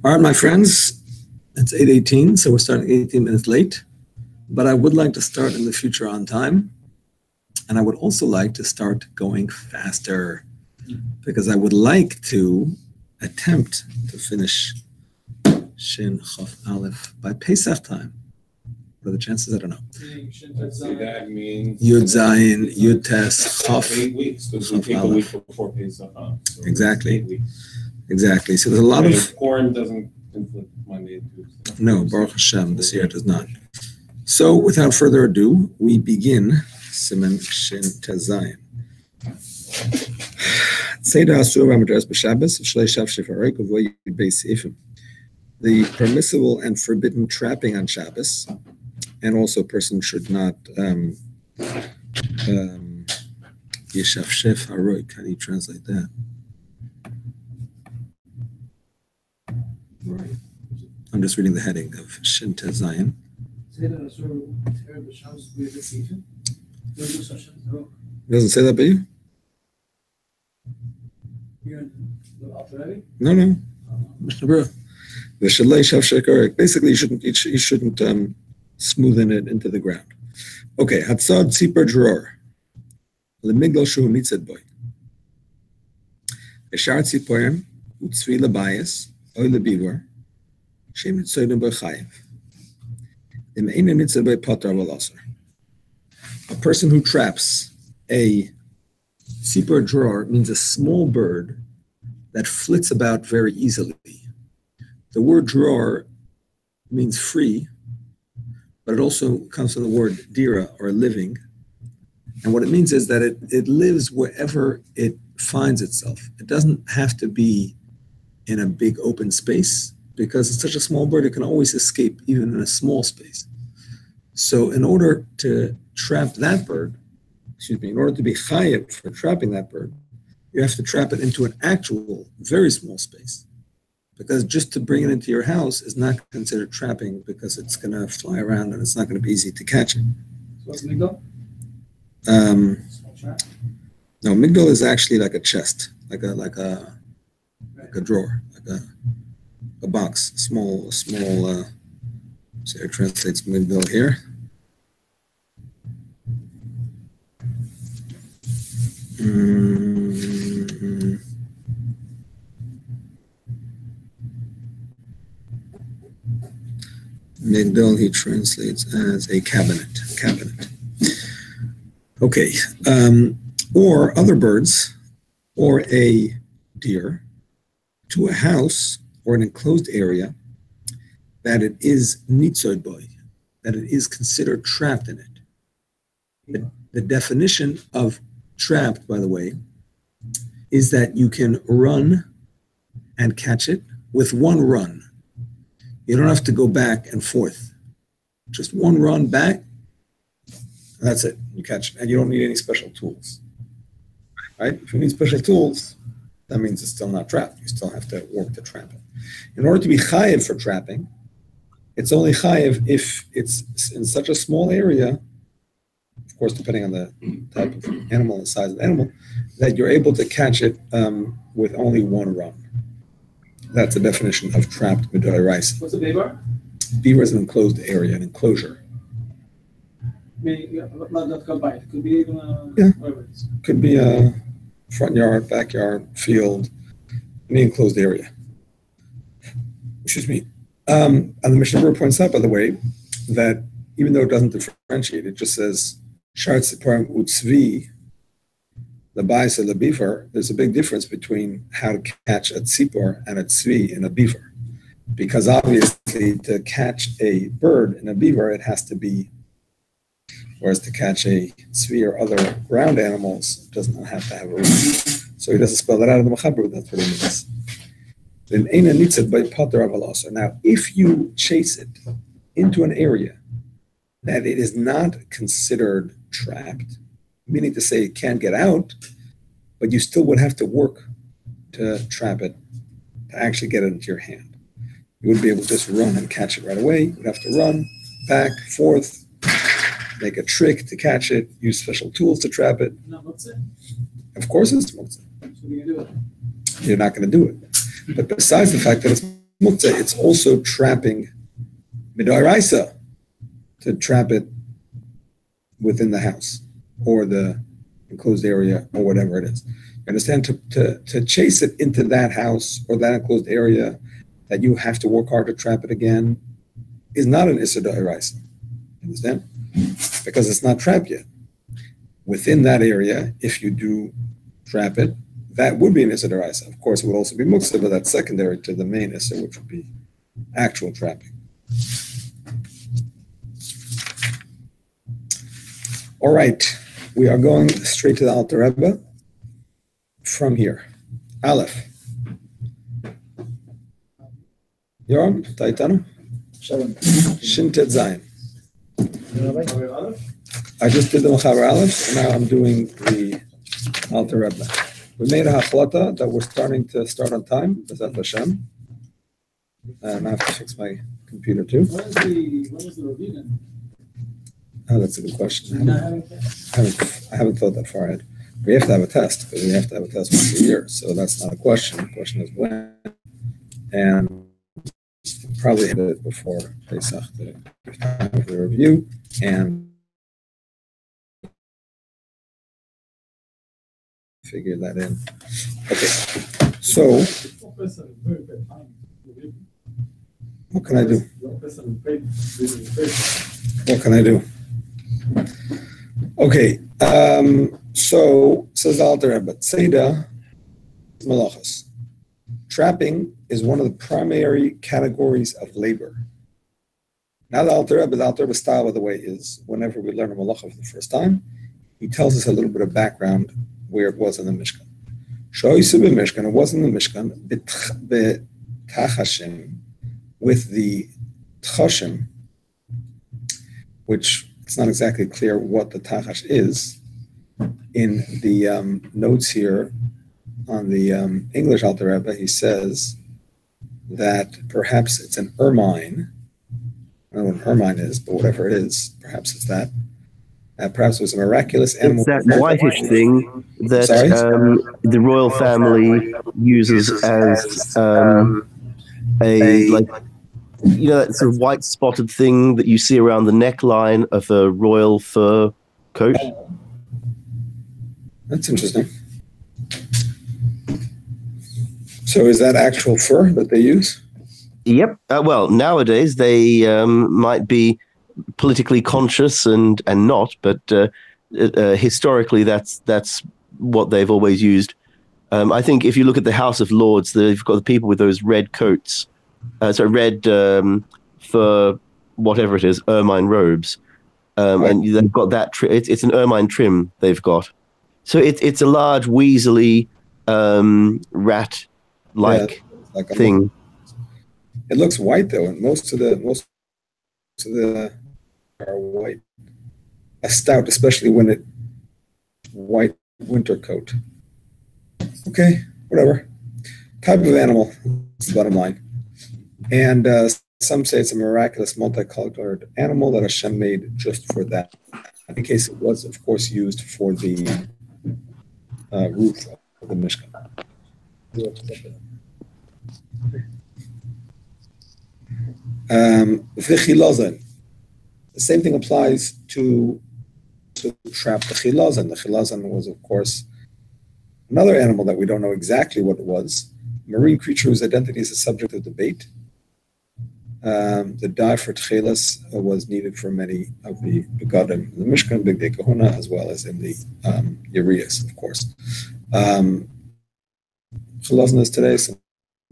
All right, my friends, it's 8:18, so we're starting 18 minutes late. But I would like to start in the future on time. And I would also like to start going faster because I would like to attempt to finish Shin Chaf Aleph by Pesach time. What are the chances? I don't know. Let's say that means Yud Zayin, Yud Tes, Chaf. 8 weeks, because we take a week before Pesach. So Exactly. 8 weeks. Exactly. So there's a lot of... Purim doesn't conflict Monday and Tuesday. No, Baruch Hashem, this year it does not. So without further ado, we begin Siman Shin Tes Zayin. The permissible and forbidden trapping on Shabbos, and also a person should not Yeshafshef Haroik. How do you translate that? I'm just reading the heading of Shin Tes Zayin. Doesn't say that by you? No. Basically, you shouldn't smoothen it into the ground. Okay, Hatzad Tzipar Dror. Lemigdal Shu Mitzad Boy. Eshar Tziporim, Utzvi Labayas, Oy Lebivor, Shem Tzoydim Boy Chayev. Im Eina Mitzad Boy Potar V'Lasar. A person who traps a Tzipar Dror means a small bird that flits about very easily. The word dror means free, but it also comes from the word dira, or living. And what it means is that it lives wherever it finds itself. It doesn't have to be in a big open space, because it's such a small bird, it can always escape even in a small space. So in order to trap that bird, in order to be chayev for trapping that bird, you have to trap it into an actual very small space. Because just to bring it into your house is not considered trapping, because it's going to fly around and it's not going to be easy to catch it. So what's migdal? No, migdal is actually like a chest, like a drawer, like a box, small. So it translates migdal here. Migdal he translates as a cabinet. Okay, or other birds, or a deer, to a house or an enclosed area that it is nitzod boy, that it is considered trapped in it. The definition of trapped, by the way, is that you can run and catch it with one run. You don't have to go back and forth. Just one run back, and that's it. You catch it. And you don't need any special tools. Right? If you need special tools, that means it's still not trapped. You still have to work to trap it. In order to be chayev for trapping, it's only chayev if it's in such a small area, of course, depending on the type of animal and the size of the animal, that you're able to catch it with only one run. That's the definition of trapped midori rice. What's a beaver? Beaver is an enclosed area, an enclosure. Not combined. It could be even whatever it is. Could be a front yard, backyard, field, any enclosed area. Excuse me. And the Mishnah Berurah points out, by the way, that even though it doesn't differentiate, it just says Shar Tziporim Utzvi Labayas or beaver. There's a big difference between how to catch a tzipor and a tzvi in a beaver. Because obviously to catch a bird in a beaver, it has to be, whereas to catch a tzvi or other ground animals, it does not have to have a run. So he doesn't spell that out of the Mechaber, that's what he means. Then Eina Nitzad by Potter Avalasa. Now, if you chase it into an area that it is not considered trapped, meaning to say it can't get out, but you still would have to work to trap it, to actually get it into your hand. You wouldn't be able to just run and catch it right away. You'd have to run back, forth, make a trick to catch it, use special tools to trap it. No, what's it? Of course it's motzah. So you do it. You're not going to do it. But besides the fact that it's muktzah, it's also trapping midoraisa to trap it within the house or the enclosed area or whatever it is. You understand? To chase it into that house or that enclosed area that you have to work hard to trap it again is not an issa d'oraisa. Understand? Because it's not trapped yet. Within that area, if you do trap it, that would be an issa d'oraisa. Of course, it would also be muktzah, but that's secondary to the main issa, which would be actual trapping. All right, we are going straight to the Alter Rebbe from here. Aleph. Yoram, Taitanu? Shin Tet Zayin. I just did the Mechaber Aleph, and now I'm doing the Alter Rebbe. We made a hachlata that we're starting to start on time, B'ezrat Hashem. And I have to fix my computer too. When is the revision? Oh, that's a good question. I haven't thought that far ahead. We have to have a test, because we have to have a test once a year. So that's not a question. The question is when. And probably hit it before Pesach to give time for the review and figure that in. Okay. So what can I do? What can I do? Okay, so says the Alter Rebbe, Tzeda Malachas. Trapping is one of the primary categories of labor. Now the Alter Rebbe's style, by the way, is whenever we learn a malacha for the first time, he tells us a little bit of background where it was in the Mishkan. Shoysu b'Mishkan, it was in the Mishkan, b'tachashim, with the tchashim, which it's not exactly clear what the tachash is. In the notes here on the English Alter Rebbe, he says that perhaps it's an ermine. I don't know what an ermine is, but whatever it is, perhaps it's that. Perhaps it was a miraculous animal. It's that whitish thing that the royal family uses as a, like, you know, that sort of white spotted thing that you see around the neckline of a royal fur coat. That's interesting. So is that actual fur that they use? Yep. Well, nowadays they might be politically conscious and not, but historically that's what they've always used. I think if you look at the House of Lords, they've got the people with those red coats, red fur, whatever it is, ermine robes, and they've got that. It's an ermine trim they've got, so it's a large weaselly rat-like thing. It looks white though, and most of the are white. A stout, especially when it white winter coat. Okay, whatever. Type of animal. That's the bottom line. And some say it's a miraculous multicolored animal that Hashem made just for that. In case it was, of course, used for the roof of the Mishkan. V'chilazan. The same thing applies to trap the chilazan. The chilazan was, of course, another animal that we don't know exactly what it was. A marine creature whose identity is a subject of debate. The dye for tchelas was needed for many of the begadim in the Mishkan, Bigdei Kahuna, as well as in the Urias, of course. Chilazan is today. Some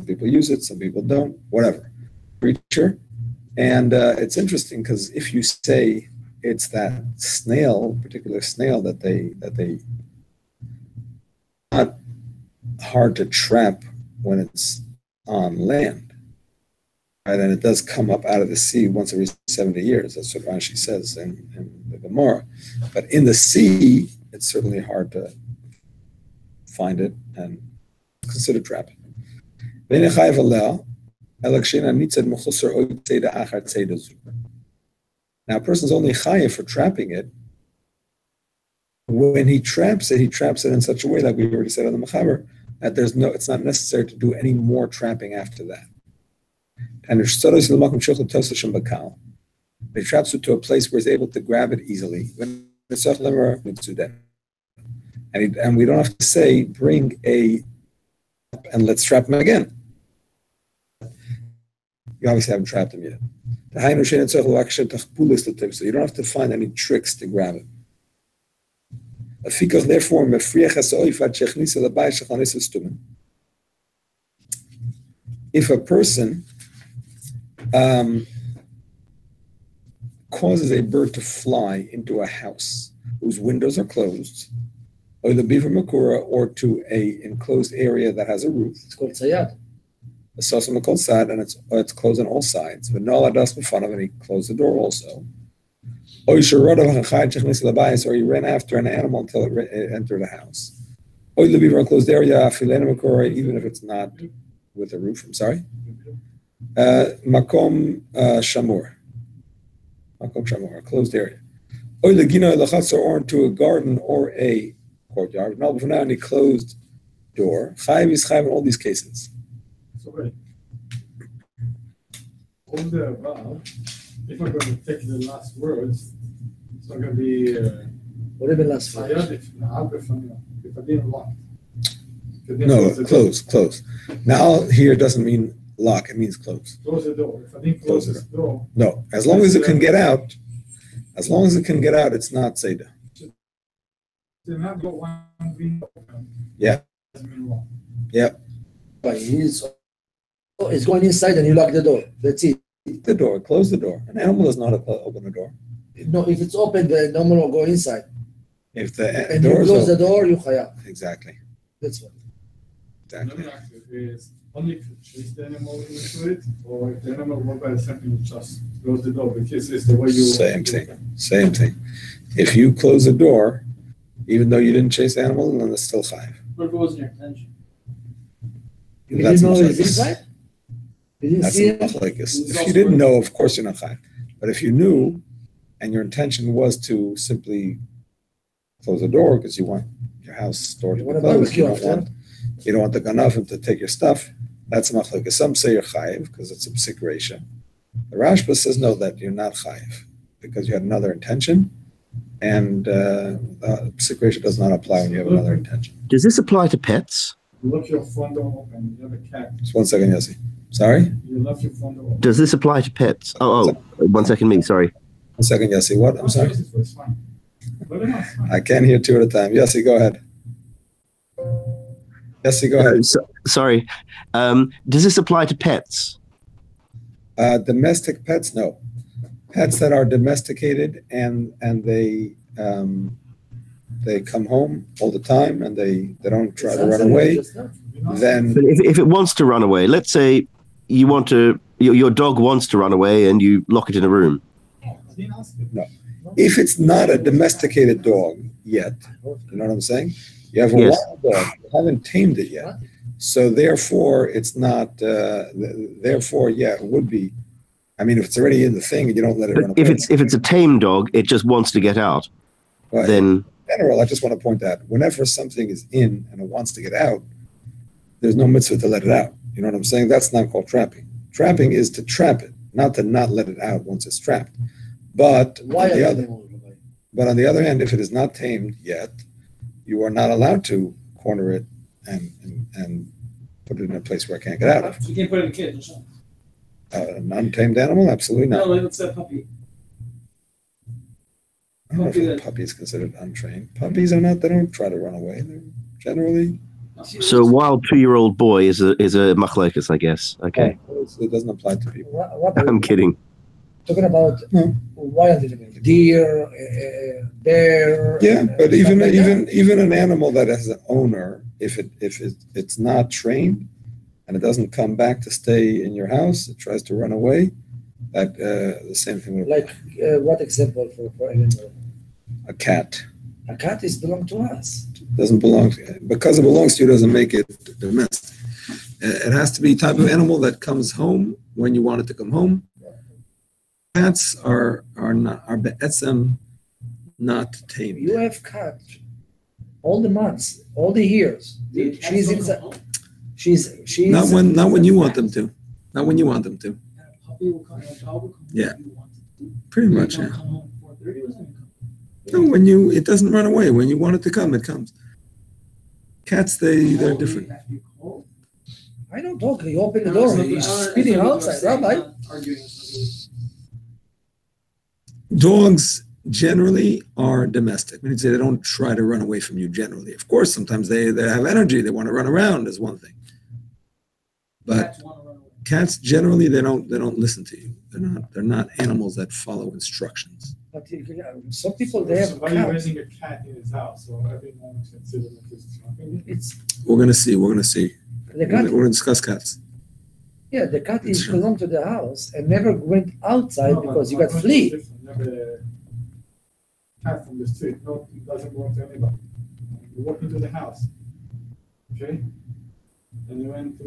people use it, some people don't. Whatever. Creature. And it's interesting because if you say it's that snail, particular snail that they not hard to trap when it's on land, right? And it does come up out of the sea once every 70 years. That's what Rashi says in the Gemara. But in the sea, it's certainly hard to find it and consider trapping. Now, a person's only chayav for trapping it. When he traps it in such a way, like we already said on the Mechaber, that it's not necessary to do any more trapping after that. And he traps it to a place where he's able to grab it easily. And we don't have to say, bring a and let's trap him again. You obviously haven't trapped him yet. So you don't have to find any tricks to grab it. Therefore, if a person causes a bird to fly into a house whose windows are closed, or the beaver makura, or to a enclosed area that has a roof, It's called sayad. a sasam called sad, and it's closed on all sides. But no ladas in front of it, and he closed the door also. Or you ran after an animal until it entered the house. Or the beaver enclosed area, even if it's not with a roof. I'm sorry. Makom shamur. Makom shamur, a closed area. Or the gina lachatzer, or into a garden or a courtyard. Now, for now, any closed door. Chayiv is chayiv in all these cases. So wait. On the above, if I'm going to take the last words, it's not going to be What even last five? sayad if I didn't lock. No, close. Now here doesn't mean lock; it means close. Close the door. If I didn't close the door. No, as long as it can get out. As long as it can get out, it's not Seder. Then I've got one window open. Yeah. Doesn't mean lock. Yep. But he's going inside and you lock the door. That's it. The door. Close the door. An animal does not open the door. No, if it's open, the animal will go inside. If the And you door is close the open. door, you chayav. Exactly. That's what. Let me Exactly. ask you, is only if you chase the animal into it, or if the animal walks by something, you just close the door, because it's the way you... Same thing. If you close the door, even though you didn't chase the animal, then it's still chayiv. What was your intention? You That's didn't know machlekes. he's inside? You didn't That's see a him? machlekes. If you didn't know, of course you're not chayiv. But if you knew, and your intention was to simply close the door because you want your house door to You be want a closed, barbecue you don't want the ganavim to take your stuff. That's a machlekes. Some say you're chayiv because it's a psikration. The Rashba says no, that you're not chayiv because you had another intention, and psikration does not apply when you have another intention. Does this apply to pets? You left your front door open, you have a cat, Just 1 second, Yossi. Sorry? you left your front door open. Does this apply to pets? Oh, 1 second, me. Sorry. 1 second, Yossi. What? I'm sorry? It's fine. Let him ask. I can't hear two at a time. Yossi, go ahead. Yossi, go ahead. Sorry. Does this apply to pets? Domestic pets, no. Pets that are domesticated and they come home all the time and they don't try to run away, then But if it wants to run away, let's say you want to, your dog wants to run away and you lock it in a room. I didn't ask you. No. If it's not a domesticated dog yet, you know what I'm saying? You have a Yes. wild dog, you haven't tamed it yet. So therefore, it's not, therefore, yeah, it would be. I mean, if it's already in the thing and you don't let it run But away. if it's a tame dog, it just wants to get out. But Then in general, I just want to point out, whenever something is in and it wants to get out, there's no mitzvah to let it out. You know what I'm saying? That's not called trapping. Trapping is to trap it, not to not let it out once it's trapped. But Why on are the you other, doing but on the other hand, if it is not tamed yet, you are not allowed to corner it and put it in a place where it can't get out of. You can't put it in a cage. An untamed animal, absolutely No, not. like let's say a puppy. I don't know if a puppy is considered untrained. Puppies are not. They don't try to run away. They're generally. so a wild 2-year-old boy is a machlekes, I guess. Okay. It doesn't apply to people. What are I'm you kidding. talking about? No. Wild animals, deer, bear. Yeah, but stuff like that? even an animal that has an owner, if it's not trained and it doesn't come back to stay in your house, it tries to run away. That the same thing with Like what example for animal? a cat. A cat is belong to us. Doesn't belong to, because it belongs to you doesn't make it domestic. It has to be type of animal that comes home when you want it to come home. Cats are be'etzem not tamed. You have cat all the months, all the years. She's inside. She's Not when you want them to. Not when you want them to. He will come, a dog will come Yeah. when you want. Pretty He much, don't yeah. come home at 4:30, it doesn't come. No, it doesn't run away. When you want it to come, it comes. Cats, they're Oh, different. after you call. I don't talk. You open the I door. don't know, He's I don't know, spitting I don't know what outside, I'm saying, Rabbi. not arguing with somebody. Dogs generally are domestic. When you say they don't try to run away from you generally. Of course, sometimes they have energy. They want to run around is one thing. But Cats wanna run away. cats generally they don't listen to you. They're not animals that follow instructions. But some people they have Somebody cat. raising a cat in his house, so every moment considered like it's nothing. It's We're gonna see. the We're cat. gonna discuss cats. Yeah, the cat is Sure. belong to the house and never went outside No, because you my got point flea. is different. Never cat from the street. No, it doesn't belong to anybody. You walk into the house, okay? And you went to,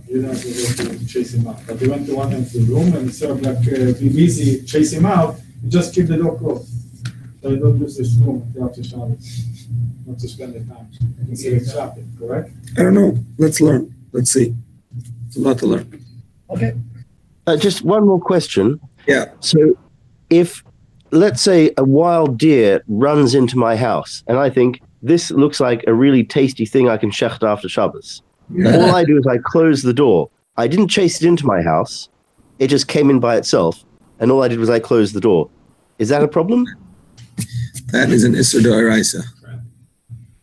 you don't have to go to chase him out, but you went to one empty room and instead of like be busy, chase him out, you just keep the door closed. So you don't use this room until after Shabbos, not to spend the time. You can see it shopping, correct? I don't know. Let's learn. Let's see. It's a lot to learn. Okay. Just one more question. Yeah. So, if, let's say, a wild deer runs into my house, and I think this looks like a really tasty thing I can shecht after Shabbos. All I do is I close the door. I didn't chase it into my house. It just came in by itself, and all I did was I closed the door. Is that a problem? That is an Isser D'Oraisa.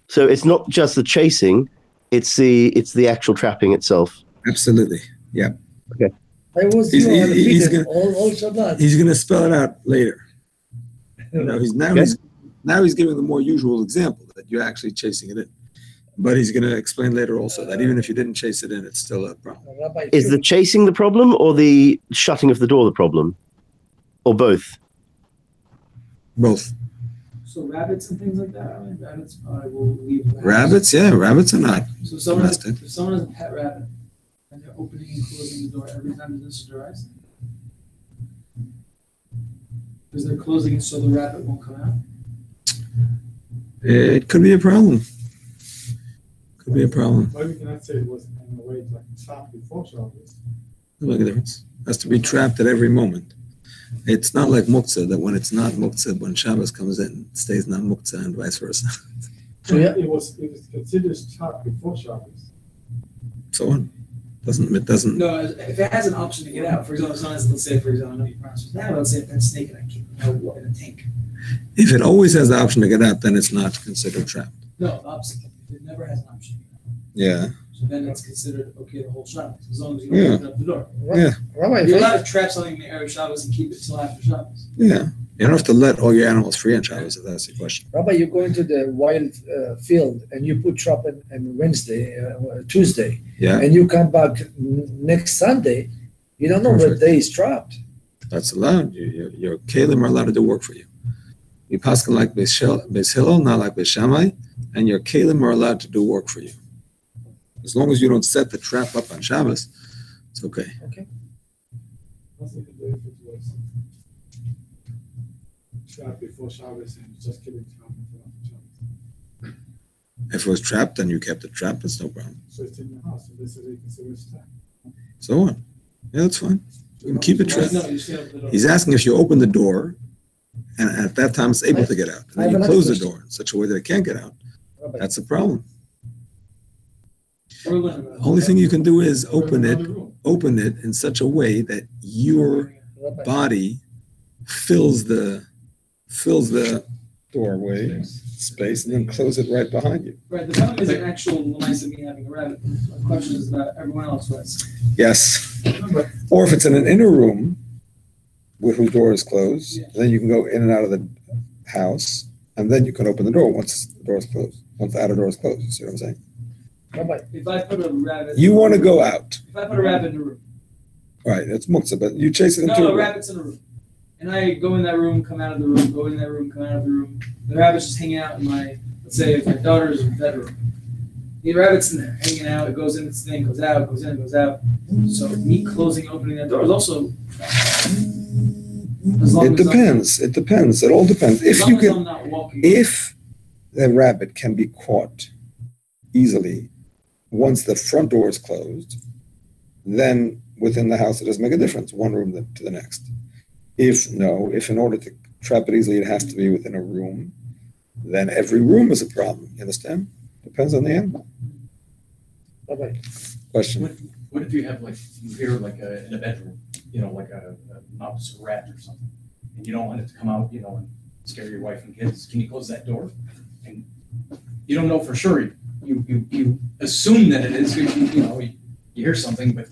So it's not just the chasing; it's the actual trapping itself. Absolutely. Yeah. I was He's- you he's undefeated gonna- all Shabbat. He's going to spell it out later. He's giving the more usual example that you're actually chasing it in. But he's going to explain later also that even if you didn't chase it in, it's still a problem. Rabbi, Is the chasing the problem, or the shutting of the door the problem, or both? Both. So rabbits and things like that, I mean, rabbits probably will leave. the house. Rabbits, yeah, rabbits are not. So someone, domestic. if someone has a pet rabbit and they're opening and closing the door every time this is arise, because they're closing it so the rabbit won't come out. It could be a problem. Could be a problem. Why we cannot say it was in a way like trapped before Shabbos? Look at the difference. It has to be trapped at every moment. It's not like muktzah, that when it's not muktzah, when Shabbos comes in, it stays not muktzah and vice versa. So, yeah. It was considered trapped before Shabbos. So on. It doesn't. No, if it has an option to get out, for example, someone has, let's say, for example, I know you pronounce this now, let's say it's a snake and I keep it in a tank. If it always has the option to get out, then it's not considered trapped. No, the opposite. If it never has an option to get out, Yeah. so then it's considered okay the whole Shabbos, as long as you don't Yeah. open up the door. Yeah. Rabbi, You're if I- allowed to trap something in the Erev Shabbos and keep it till after Shabbos. Yeah. You don't have to let all your animals free on Shabbos if that's the question. Rabbi, you go into the wild field and you put trap on Wednesday, Tuesday, Yeah. and you come back next Sunday, you don't know what Perfect. day is trapped. That's allowed. Your kalim are allowed to do work for you. You paskin like Beis Hillel, not like Beis Shammai, and your kalim are allowed to do work for you. As long as you don't set the trap up on Shabbos, it's okay. What's it do if it was trapped before Shabbos and you just keep it trapped until after Shabbos? If it was trapped and you kept it trapped, it's no problem. So it's in your house, and this is you consider it trapped. So on. Yeah, that's fine. You can keep it trapped. No, you stay up the door. He's asking if you open the door, and at that time it's able to get out. And I then have you another close the question. door in such a way that it can't get out. Rabbi, That's a problem. We're learning about it. Only thing you can do is open Another it room. in such a way that your Rabbi, body fills the doorway space and then close it right behind you. Right, the problem is an actual nice of me having a rabbit. The question is about everyone else who has. Yes. Or if it's in an inner room whose door is closed, Yeah. then you can go in and out of the house, and then you can open the door once the door is closed. Once the outer door is closed. You see what I'm saying? Rabbi, If I put a rabbit. You want to go out. If I put a rabbit in a room. Right, it's muktzah, but you chase it into No, a a room. rabbit's in a room. And I go in that room, come out of the room, go in that room, come out of the room. The rabbit's just hanging out in my, let's say, my daughter's bedroom. The rabbit's in there, hanging out, it goes in its thing, goes out, goes in, goes out. So me closing, opening that door is also. As long It as I'm- depends. It depends. It all depends. As If long you as can, I'm not walking. if the rabbit can be caught easily once the front door is closed, then within the house it doesn't make a difference, one room to the next. If in order to trap it easily it has to be within a room, then every room is a problem. You understand? Depends on the animal. Bye-bye. Question. What if you have you hear in a bedroom, like a mouse or rat or something, and you don't want it to come out, and scare your wife and kids? Can you close that door? And you don't know for sure. You assume that it is. You hear something, but it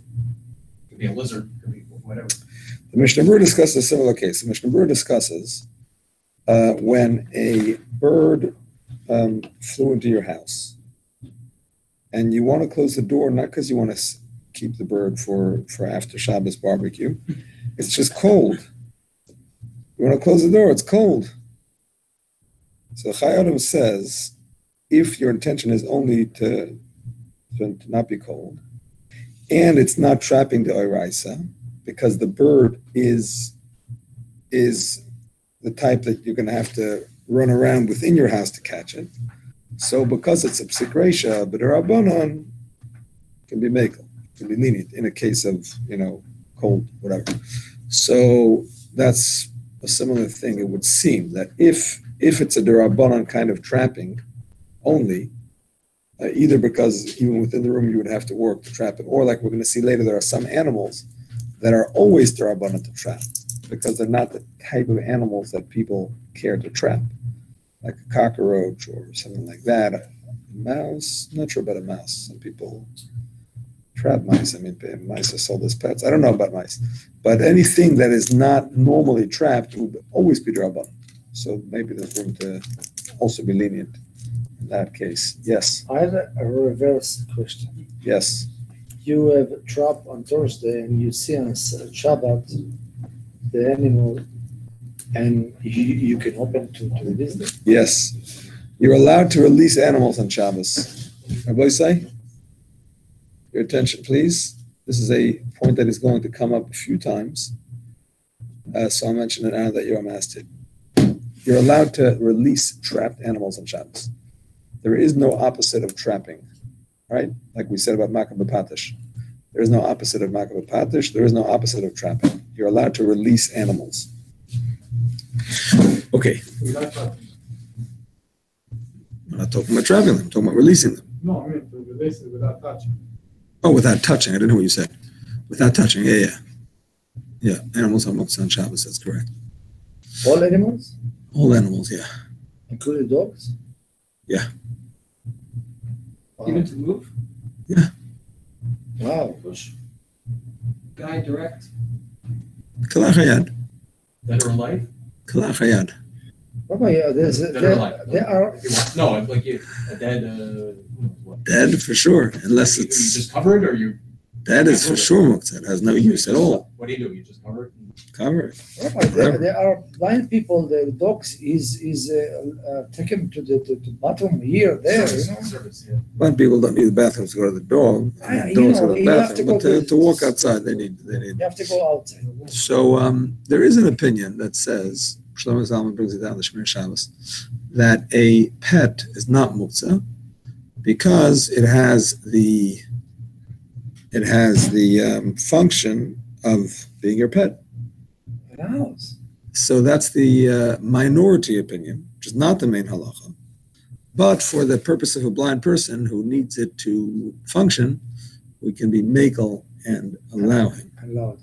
could be a lizard, it could be whatever. The Mishnah Berurah discusses a similar case. The Mishnah Berurah discusses when a bird flew into your house, and you want to close the door, not because you want to keep the bird for after Shabbos barbecue. It's just cold. You want to close the door, it's cold. So Chai Adam says, if your intention is only to not be cold, and it's not trapping the Oiraisa, because the bird is the type that you're going to have to run around within your house to catch it. So because it's a psikresha, but a rabbanon can be makel, can be lenient in a case of, cold, whatever. So that's a similar thing. It would seem that if it's a derabbanon kind of trapping only, either because even within the room you would have to work to trap it, or like we're going to see later, there are some animals that are always derabbanon to trap because they're not the type of animals that people care to trap, like a cockroach or something like that. A mouse, I'm not sure about a mouse. Some people trap mice. I mean, mice are sold as pets. I don't know about mice. But anything that is not normally trapped would always be derabbanan. So maybe there's room to also be lenient in that case. Yes. I have a reverse question. Yes. You have a trap on Thursday and you see on Shabbat the animal and you can open to release them. Yes. You're allowed to release animals on Shabbos. Rabbi say? Your attention, please. This is a point that is going to come up a few times. So I'll mention it now that you're asked it. You're allowed to release trapped animals on Shabbos. There is no opposite of trapping, right? Like we said about Makah b'Patish. There is no opposite of Makah b'Patish. There is no opposite of trapping. You're allowed to release animals. Okay. I'm not talking about trapping them. I'm talking about releasing them. No, I mean to release it without touching. Oh, without touching. I didn't know what you said. Without touching. Yeah. Animals are muktzah on Shabbos. That's correct. All animals? All animals, yeah. Including dogs? Yeah. Wow. Even to move? Yeah. Wow. Push. Guide, direct. Kalach hayad. That are alive? Kalach hayad. Rabbi, there are. No, like a dead. What? Dead for sure, unless You it's just cover it, or you? dead is for sure muktzah. It has no use at all. What do? You just cover it? Cover it. Rabbi, there are blind people. The dogs is taken to the bathroom here, there. Service, yeah. Blind people don't need the bathrooms to go to the dog. Dogs go to the you have to bathroom, go but to walk outside, they need. You have to go outside. So there is an opinion that says, Shlomo Zalman brings it down the Shemir Shabbos, that a pet is not muktzah because it has the function of being your pet. House. So that's the minority opinion, which is not the main halacha. But for the purpose of a blind person who needs it to function, we can be makel and allow him. Allowed.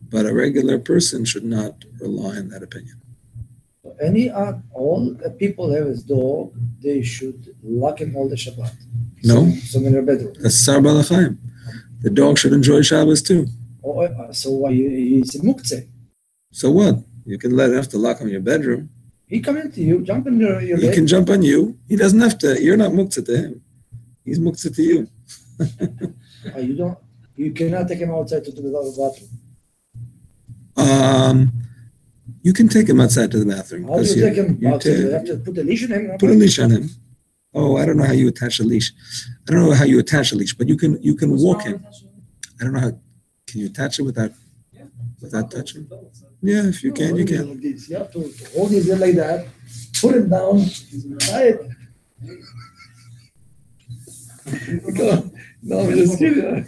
But a regular person should not rely on that opinion. All the people have his dog, they should lock him all the Shabbat. No. So in their bedroom. That's Sar Balachayim. The dog should enjoy Shabbos too. So why he's a muktzeh? So what? You can have to lock him in your bedroom. He come into you, jump in your He bed. can jump on you. He doesn't have to. You're not muktzah to him. He's muktzah to you. You cannot take him outside to the bathroom. You can take him outside to the bathroom. How do you take him outside? You have You to put a leash on him. put a leash on him. Oh, I don't know how you attach a leash. I don't know how you attach a leash, but you can walk him. I don't know how. Can you attach it without touching? Yeah, if you can, you can. Like this. You have to hold his head like that, put him down, tie it. No, I'm just kidding.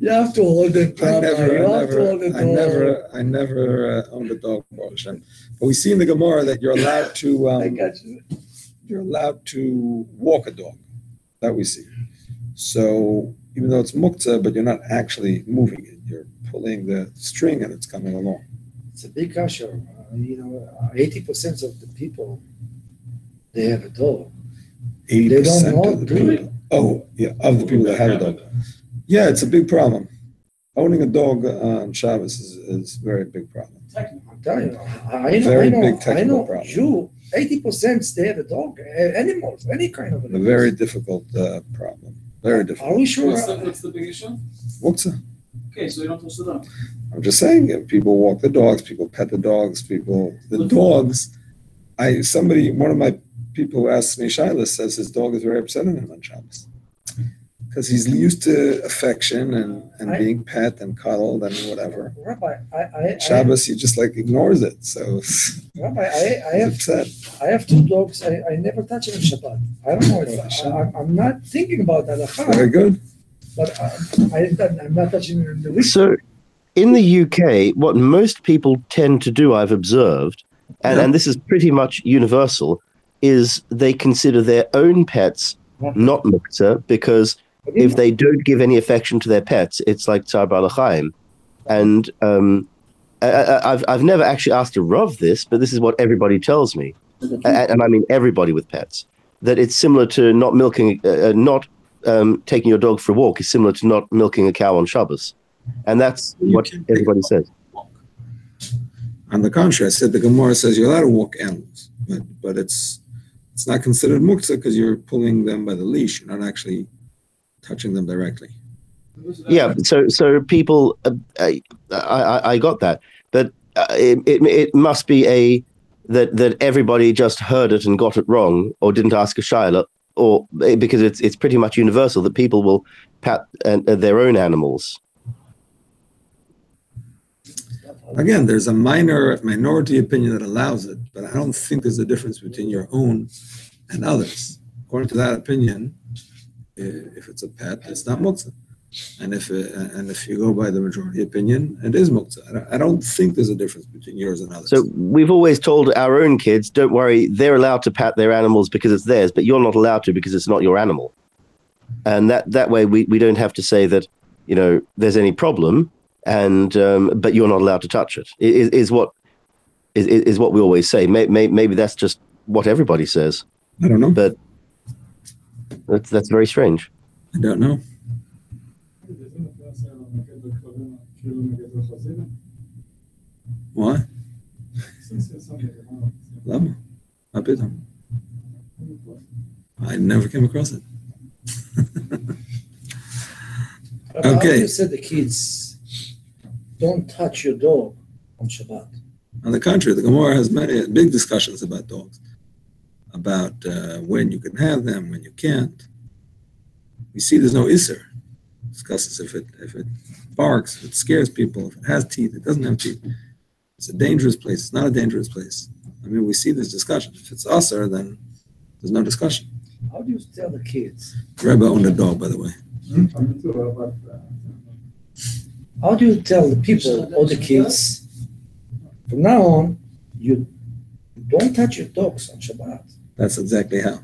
You have to hold it, I Rabbi. You have to hold it. I never owned a dog, Baruch Hashem. But we see in the Gemara that you're allowed to I got you. you're allowed to walk a dog. That we see. So even though it's muktzah, but you're not actually moving it. You're pulling the string and it's coming along. It's a big kasher. 80% of the people, they have a dog. 80% know, of the do people. Oh, yeah, of the people that have a dog. Yeah, it's a big problem. Owning a dog on Shabbos is a very big problem. I'm telling you, Very I know, big technical I know problem. you, 80% they have a dog, animals, any kind of A animal. very difficult problem. Very difficult. Are we sure? What's the big issue? Muktzah. Okay, so you don't touch the dog. I'm just saying, people walk the dogs, people pet the dogs, the dogs. One of my people who asked me, Shilas, says his dog is very upset at him on Shabbos. Because he's used to affection and being pet and cuddled and whatever. Rabbi, Shabbos, he just like ignores it. So Rabbi, he's upset. I have two dogs. I never touch them Shabbat. I don't know. I'm not thinking about that. Very good. But I'm not touching them in the week. So, in the UK, what most people tend to do, I've observed, and this is pretty much universal, is they consider their own pets not muktzah because if they don't give any affection to their pets, it's like Tsar Balachayim. And I've never actually asked a Rav this, but this is what everybody tells me, and I mean everybody with pets, that it's similar to not milking, taking your dog for a walk is similar to not milking a cow on Shabbos. And that's what everybody says. On the contrary, I said the Gemara says you're allowed to walk animals, but it's not considered muktzah because you're pulling them by the leash. You're not actually touching them directly. Yeah, so people, I got that, but it must be that everybody just heard it and got it wrong, or didn't ask a shayla, or because it's pretty much universal that people will pat their own animals. Again, there's a minority opinion that allows it, but I don't think there's a difference between your own and others. According to that opinion, if it's a pet, it's not muktzah. And if you go by the majority opinion, it is muktzah. I don't think there's a difference between yours and others. So we've always told our own kids, don't worry, they're allowed to pat their animals because it's theirs, but you're not allowed to because it's not your animal. And that way we don't have to say that, there's any problem, and but you're not allowed to touch it. Is what we always say. Maybe that's just what everybody says. I don't know. But that's very strange. I don't know. Why? Lama? I never came across it. Okay. You said the kids don't touch your dog on Shabbat. On the contrary, the Gemara has many big discussions about dogs, about when you can have them, when you can't. We see there's no isser. Discusses if it barks, if it scares people, if it has teeth, it doesn't have teeth. It's a dangerous place. It's not a dangerous place. I mean, we see this discussion. If it's usser, then there's no discussion. How do you tell the kids? Rebbe owned a dog, by the way. How do you tell the people or the kids, from now on, you don't touch your dogs on Shabbat? That's exactly how.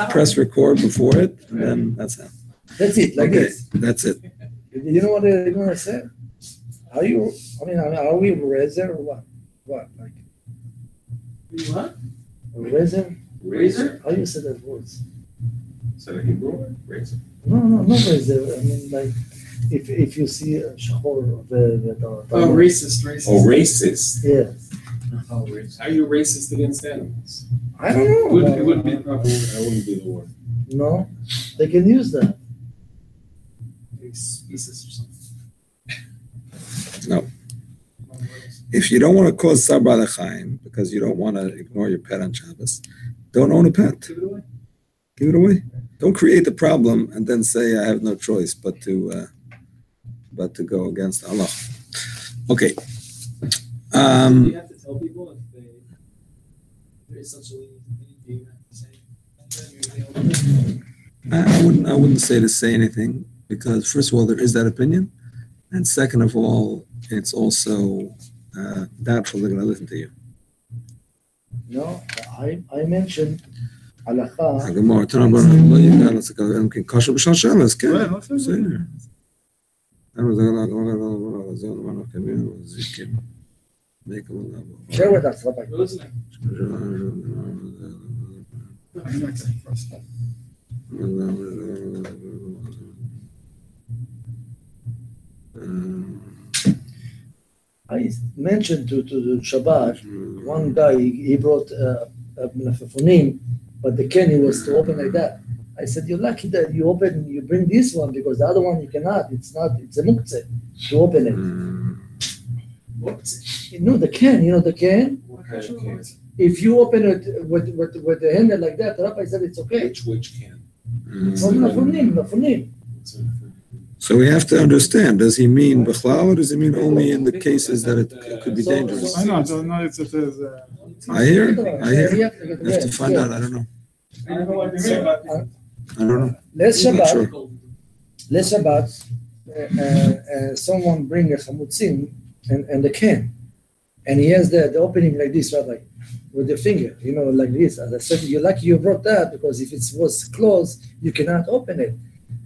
Press record before it, and then that's how. That's it, like this. That's it. You know what they're going to say? Are we razor or what? What? Like What? a razor? Razor? How do you say that words? Is that a Hebrew word? Razor. No, not razor. I mean, like, if you see a shahor, Racist. Oh, racist. Yes. How racist? How are you racist against animals? I don't know. It wouldn't be the proper word. That wouldn't be the word. No, they can use that. Species or something. No. If you don't want to cause Tsar Balachayim because you don't want to ignore your pet on Shabbos, don't own a pet. Give it away. Give it away. Don't create the problem and then say I have no choice but to go against Allah. Okay. Do you have to tell people if there is such a lenient opinion? Do you have to say? I wouldn't say to say anything. Because first of all, there is that opinion, and second of all, it's also doubtful they're going to listen to you. No, I mentioned halacha. הגמרא, תנא רבנן, לא יגע לצקה, גם כן כשר בשעת שבס, כן, בסדר. Share with us, Rabbi. I mentioned to the Shabbat, one guy, he brought a melafonim, but the can he was to open like that. I said, you're lucky that you bring this one, because the other one you cannot. It's a muktzeh to open it. You know the can, the can? If you open it with the handle like that, the Rabbi said it's okay. Which can? It's not melafonim. So we have to understand, does he mean b'chlal, or does he mean only in the cases that it could be dangerous? I know, it's I hear. You You have to find out, I don't know. I don't know what you mean, but I don't know. Let's I'm not Shabbat, sure. someone bring a chamutzim and the can, and he has the opening like this, Rabbi, with the finger, like this. As I said, you're lucky you brought that, because if it was closed, you cannot open it.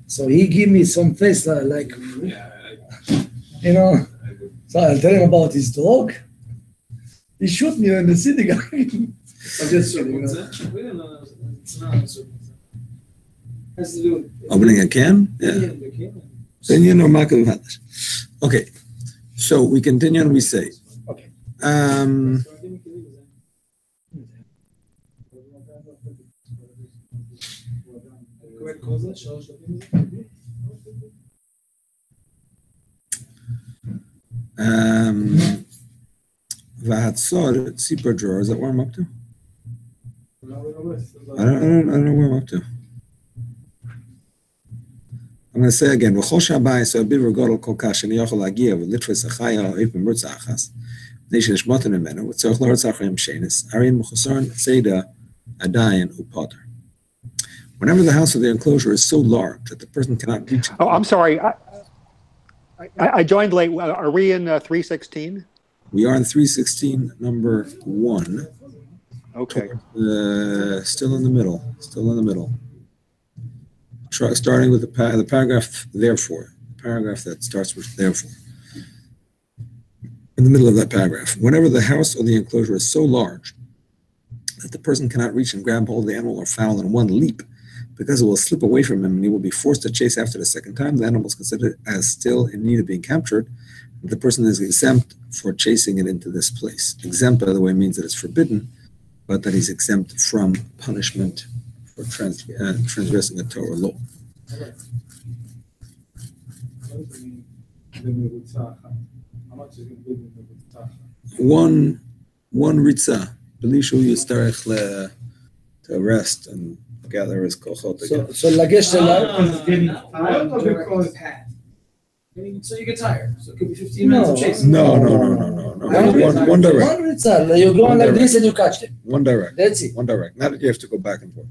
So he give me some face like, So I tell him about his dog. He shoot me in the city. I'm just kidding, We didn't know that it's not a circumstance. Has to do with Opening a can? Yeah. the can. Then you know Makav Hadash. Okay. So we continue and we say. Okay. Vahatzor, zipper drawer, is that where I'm up to? I don't know where I'm up to. I'm going to say again, v'chol shabayis or biver godol kol kash and yochol agia v'litfes achaya or ipim rutz achas nation ishmoten imenu v'tzorch lorutz achayim shenis arin mechusaron tzeda adayin upoter. Whenever the house or the enclosure is so large that the person cannot reach it. Oh, I'm sorry. I joined late. Are we in 316? We are in 316, number 1. Okay. Still in the middle. Starting with the paragraph, therefore. The paragraph that starts with therefore. In the middle of that paragraph. Whenever the house or the enclosure is so large that the person cannot reach and grab hold of the animal or fowl in one leap, because it will slip away from him and he will be forced to chase after the second time, the animal is considered as still in need of being captured. The person is exempt for chasing it into this place. Exempt, by the way, means that it's forbidden, but that he's exempt from punishment for transgressing a Torah law. One ritzah. Belishu yistarech to rest and gather his kochot again. So lagesh So you get tired. So it could be 15 minutes of chasing. No. One direct. One ritzah. You're going like this and you catch them. One direct. That's it. One direct. Not that you have to go back and forth.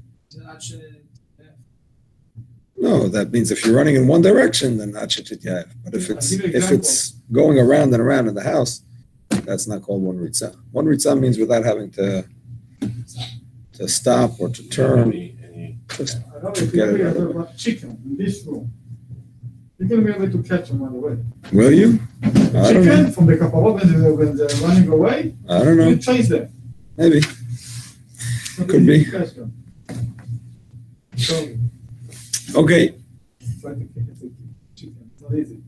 No, that means if you're running in one direction, then not yav. But if it's going around and around in the house, that's not called one ritzah. One ritzah means without having to stop or to turn. Just to get it out of the way. Chicken in this room. You're going to be able to catch them on the way. Will you? I don't know. Chicken from the kaparot when they're running away, I don't know. you chase them. Maybe. So Could be. you catch them. So, Okay. try to catch a chicken. It's not easy.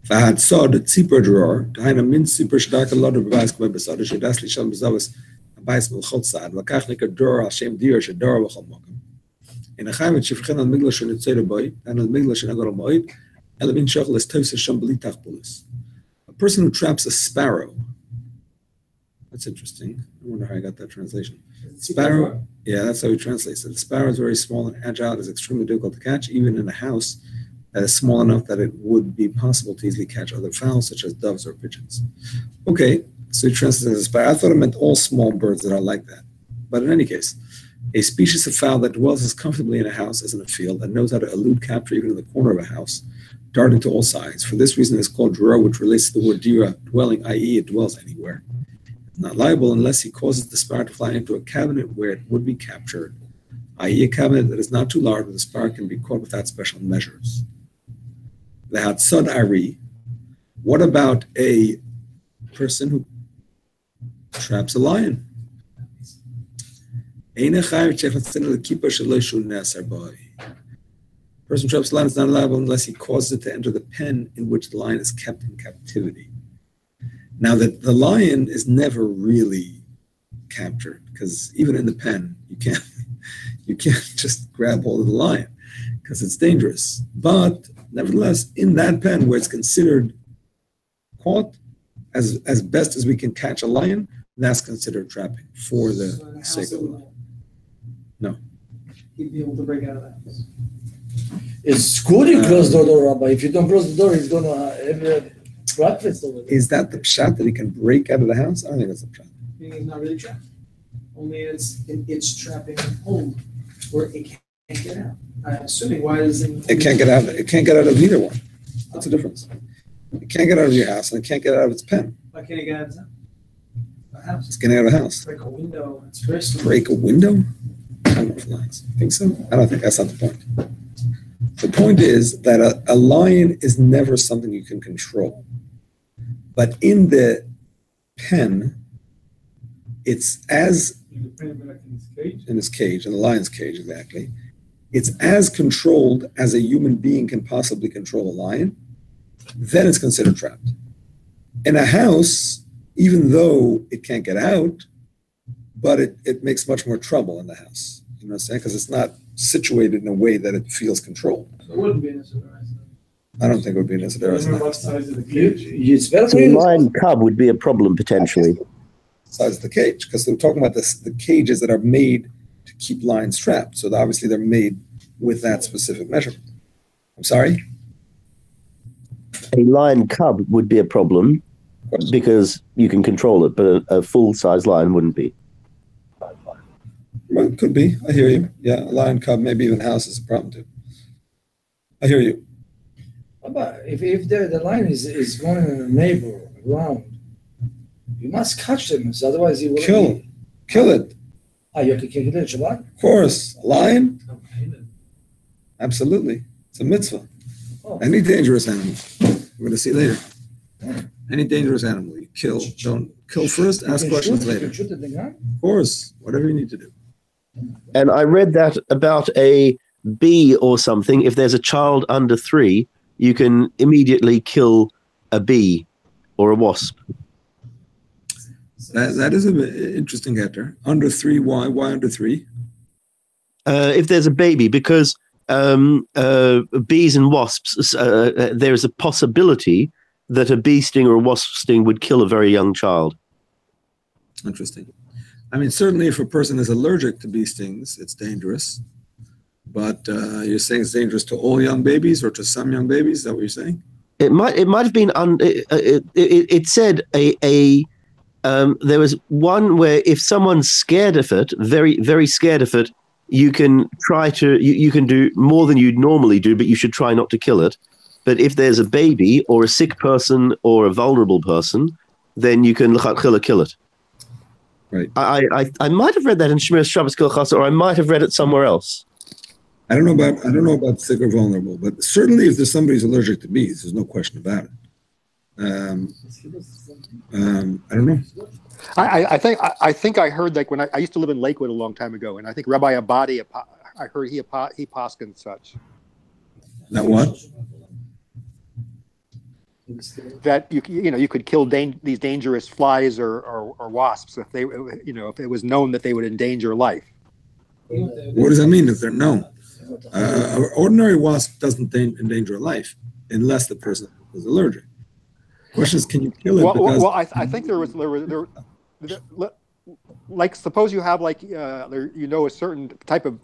Vahatzor, the zipper drawer, dahin a min zipper shdarka loder beweis k'mei besada shedas li shal bezavas abayis melchot saad, vakach nik a drawer al shem dir shador v'chol mokem. In a chaim et shifchen al migla shenitzei boy and al migla shenagor al moed, elavin shachal es tovs sham belitach bulis. A person who traps a sparrow. That's interesting. I wonder how I got that translation. Sparrow, yeah, that's how he translates it. The sparrow is very small and agile. It is extremely difficult to catch, even in a house that is small enough that it would be possible to easily catch other fowls, such as doves or pigeons. Okay, so he translates it as sparrow. I thought it meant all small birds that are like that. But in any case, A species of fowl that dwells as comfortably in a house as in a field and knows how to elude capture even in the corner of a house, darting to all sides. For this reason, it is called dura, which relates to the word dira, dwelling, i.e., it dwells anywhere. It's not liable unless he causes the sparrow to fly into a cabinet where it would be captured, i.e., a cabinet that is not too large where the sparrow can be caught without special measures. The hatzad ari. What about a person who traps a lion? Person traps a lion is not liable unless he causes it to enter the pen in which the lion is kept in captivity. Now, the lion is never really captured, because even in the pen, you can't just grab hold of the lion because it's dangerous. But nevertheless, in that pen where it's considered caught as best as we can catch a lion, that's considered trapping for the sake of the lion. No. He'd be able to break out of that house. It's good you close the door, Rabbi. If you don't close the door, he's going to have breakfast over there. Is that the pshat that he can break out of the house? I don't think that's the pshat. Meaning it's not really trapped. Only it's trapping home where it can't get out. I'm assuming why does it can't get out? It can't get out of either one. What's the difference? It can't get out of your house and it can't get out of its pen. Why can't it get out of the house? It's getting out of the house. Break a window. It's very small. Break a window? I don't know if lions. Think so? I don't think that's not the point. The point is that a lion is never something you can control. But in the pen, it's as in his cage, in the lion's cage, exactly. It's as controlled as a human being can possibly control a lion. Then it's considered trapped. In a house, even though it can't get out, but it makes much more trouble in the house. You know what I'm saying? Because it's not situated in a way that it feels controlled. So it wouldn't be an incident. I don't think it would be an incident. What size of the cage? It's better So a lion cub would be a problem potentially. Size of the cage, because they're talking about the cages that are made to keep lions trapped. So obviously they're made with that specific measurement. I'm sorry? A lion cub would be a problem because you can control it, but a full-size lion wouldn't be. Well, it could be. I hear you. Yeah, a lion cub, maybe even house is a problem too. I hear you. But if the lion is going in a neighbor around, you must catch them, otherwise you will kill it. You can kill it in Shabbat? Of course, a lion. Absolutely, it's a mitzvah. Oh. Any dangerous animal, we're going to see later. Any dangerous animal, you kill. Don't kill first. Ask questions later. You can shoot it in the gun? Of course, whatever you need to do. And I read that about a bee or something. If there's a child under 3, you can immediately kill a bee or a wasp. That is an interesting getter. Under 3, why? Why under 3? If there's a baby, because bees and wasps, there's a possibility that a bee sting or a wasp sting would kill a very young child. Interesting. I mean, certainly if a person is allergic to bee stings, it's dangerous. But you're saying it's dangerous to all young babies or to some young babies? Is that what you're saying? It might have been. It said there was one where if someone's scared of it, very very scared of it, you can try to you can do more than you'd normally do, but you should try not to kill it. But if there's a baby or a sick person or a vulnerable person, then you can kill it. Right. I might have read that in Shemiras Shabbos Hilchos, or I might have read it somewhere else. I don't know about sick or vulnerable, but certainly if there's somebody who's allergic to bees, there's no question about it. I don't know. I think I heard, like, when I used to live in Lakewood a long time ago, and I think Rabbi Abadi, I heard he poskined such. That what? That you could kill these dangerous flies or wasps if they if it was known that they would endanger life. What does that mean if they're known? An ordinary wasp doesn't endanger life unless the person is allergic. The question is, can you kill it? Well, I think there was like, suppose you have a certain type of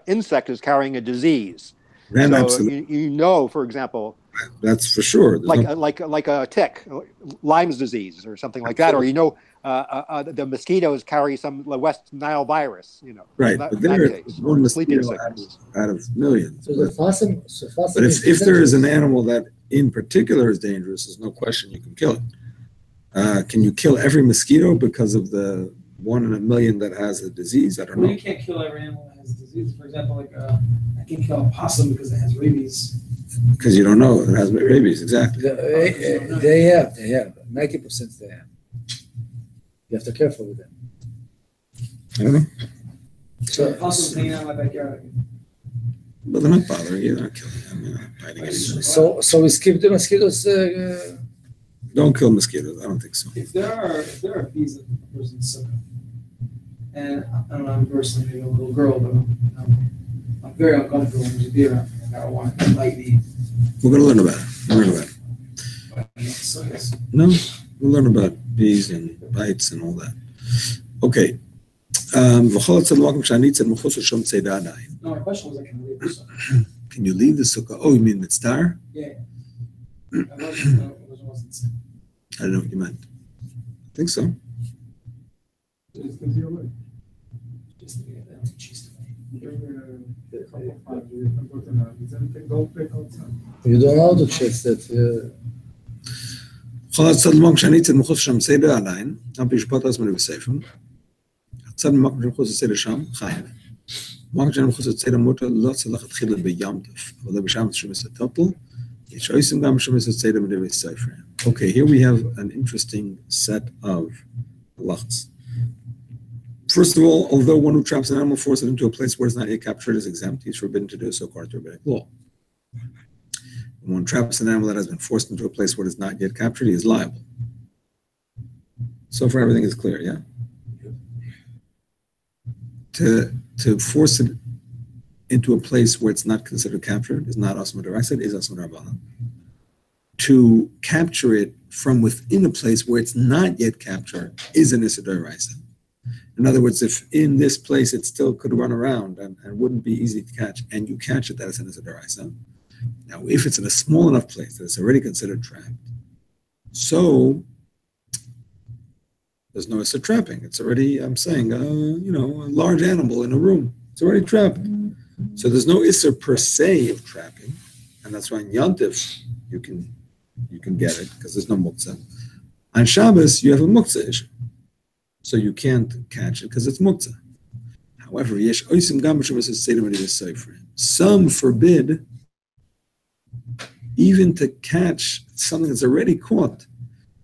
insect is carrying a disease. Then So absolutely, you know, for example, that's for sure. There's no- like a tick, Lyme's disease or something like that, or you know, the mosquitoes carry some West Nile virus. You know, right, in but that there is case, one or sleeping mosquito sickness. out of millions. So the possum, But if there is an dangerous. animal that in particular is dangerous, there's no question you can kill it. Can you kill every mosquito because of the 1 in a million that has a disease? I don't Well, know. you can't kill every animal that has disease. For example, like I can kill a possum because it has rabies. Because you don't know. It has rabies, exactly. They have 90% they have. You have to be careful with them. I don't know. So possums hanging out in my backyard. But they're not bothering you. They're not killing you. They're not biting anything. So we skip the mosquitoes. Don't kill mosquitoes. I don't think so. If there are bees in a person's sukkah, and I don't know, I'm personally maybe a little girl, but I'm very uncomfortable when there's a bee around me. Like, I don't want to bite me. We're going to learn about it. We'll learn about it. But, so yes. No, we'll learn about bees and bites and all that. Okay. No, my question was, like, can I leave the sukkah? Can you leave the sukkah? Oh, you mean mitzvah? Yeah. Wasn't I don't know what you meant. I think so. It's because you're right. just to get that cheese to me. You're a couple of times, you can go to the, is anything go back outside? You don't know to check that. خلاص صار الموقع شان يتر مخصوص شام سيدة علين أم بيش بطاس من بسيفهم صار الموقع شان مخصوص سيدة شام خايف موقع شان مخصوص سيدة موتة لا صلاح تخيل بيامتف وذا بشام شو مسا تطل يش أيسم قام شو مسا سيدة من بسيفهم. Okay, here we have an interesting set of halachas. First of all, although one who traps an animal forces it into a place where it's not yet captured is exempt, he's forbidden to do so according to rabbinic law. When one traps an animal that has been forced into a place where it is not yet captured, he is liable. So far, everything is clear, yeah? To force it into a place where it's not considered captured is not asma d'oraisa, it is asma d'rabbanan. To capture it from within a place where it's not yet captured is an issa d'oraisa. In other words, if in this place it still could run around and wouldn't be easy to catch, and you catch it, that is an issa d'oraisa. Now, if it's in a small enough place that it's already considered trapped, so there's no issa trapping. It's already, I'm saying, a large animal in a room. It's already trapped. So there's no issa per se of trapping, and that's why in Yantif you can get it because there's no muktzah. On Shabbos you have a muktzah issue, so you can't catch it because it's muktzah. However, yesh oisim gam b'shabbos seder b'nei some forbid even to catch something that's already caught.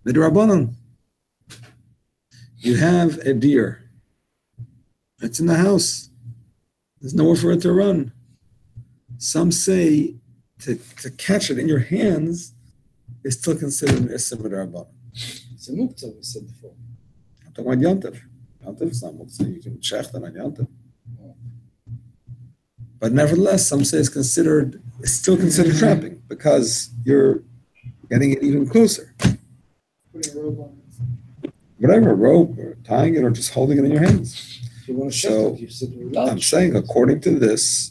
Midrabanan. You have a deer. It's in the house. There's nowhere for it to run. Some say to catch it in your hands is still considered an issa midrabanan. It's a muktzah, we said before. I'm talking about yantiv. Yantiv is not muktzah. You can check that on yantiv. But nevertheless, some say it's still considered trapping because you're getting it even closer. Putting a rope on it. Whatever, a rope or tying it or just holding it in your hands. If you want to So, check it, you said we're I'm saying, according to this,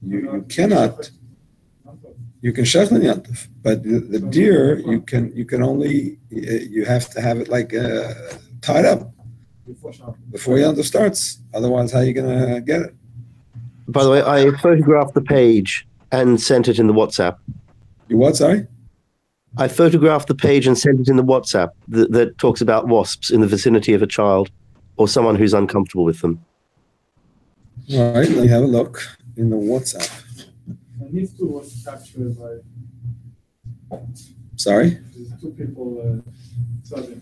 you cannot. You can shechlan yantif, but the deer you can only you have to have it like tied up before yantif starts. Otherwise, how are you gonna get it? By the way, I photographed the page and sent it in the WhatsApp. You what? Sorry. I photographed the page and sent it in the WhatsApp that talks about wasps in the vicinity of a child or someone who's uncomfortable with them. All right, let me have a look in the WhatsApp. And these two was captured by, Sorry? these two people, serving.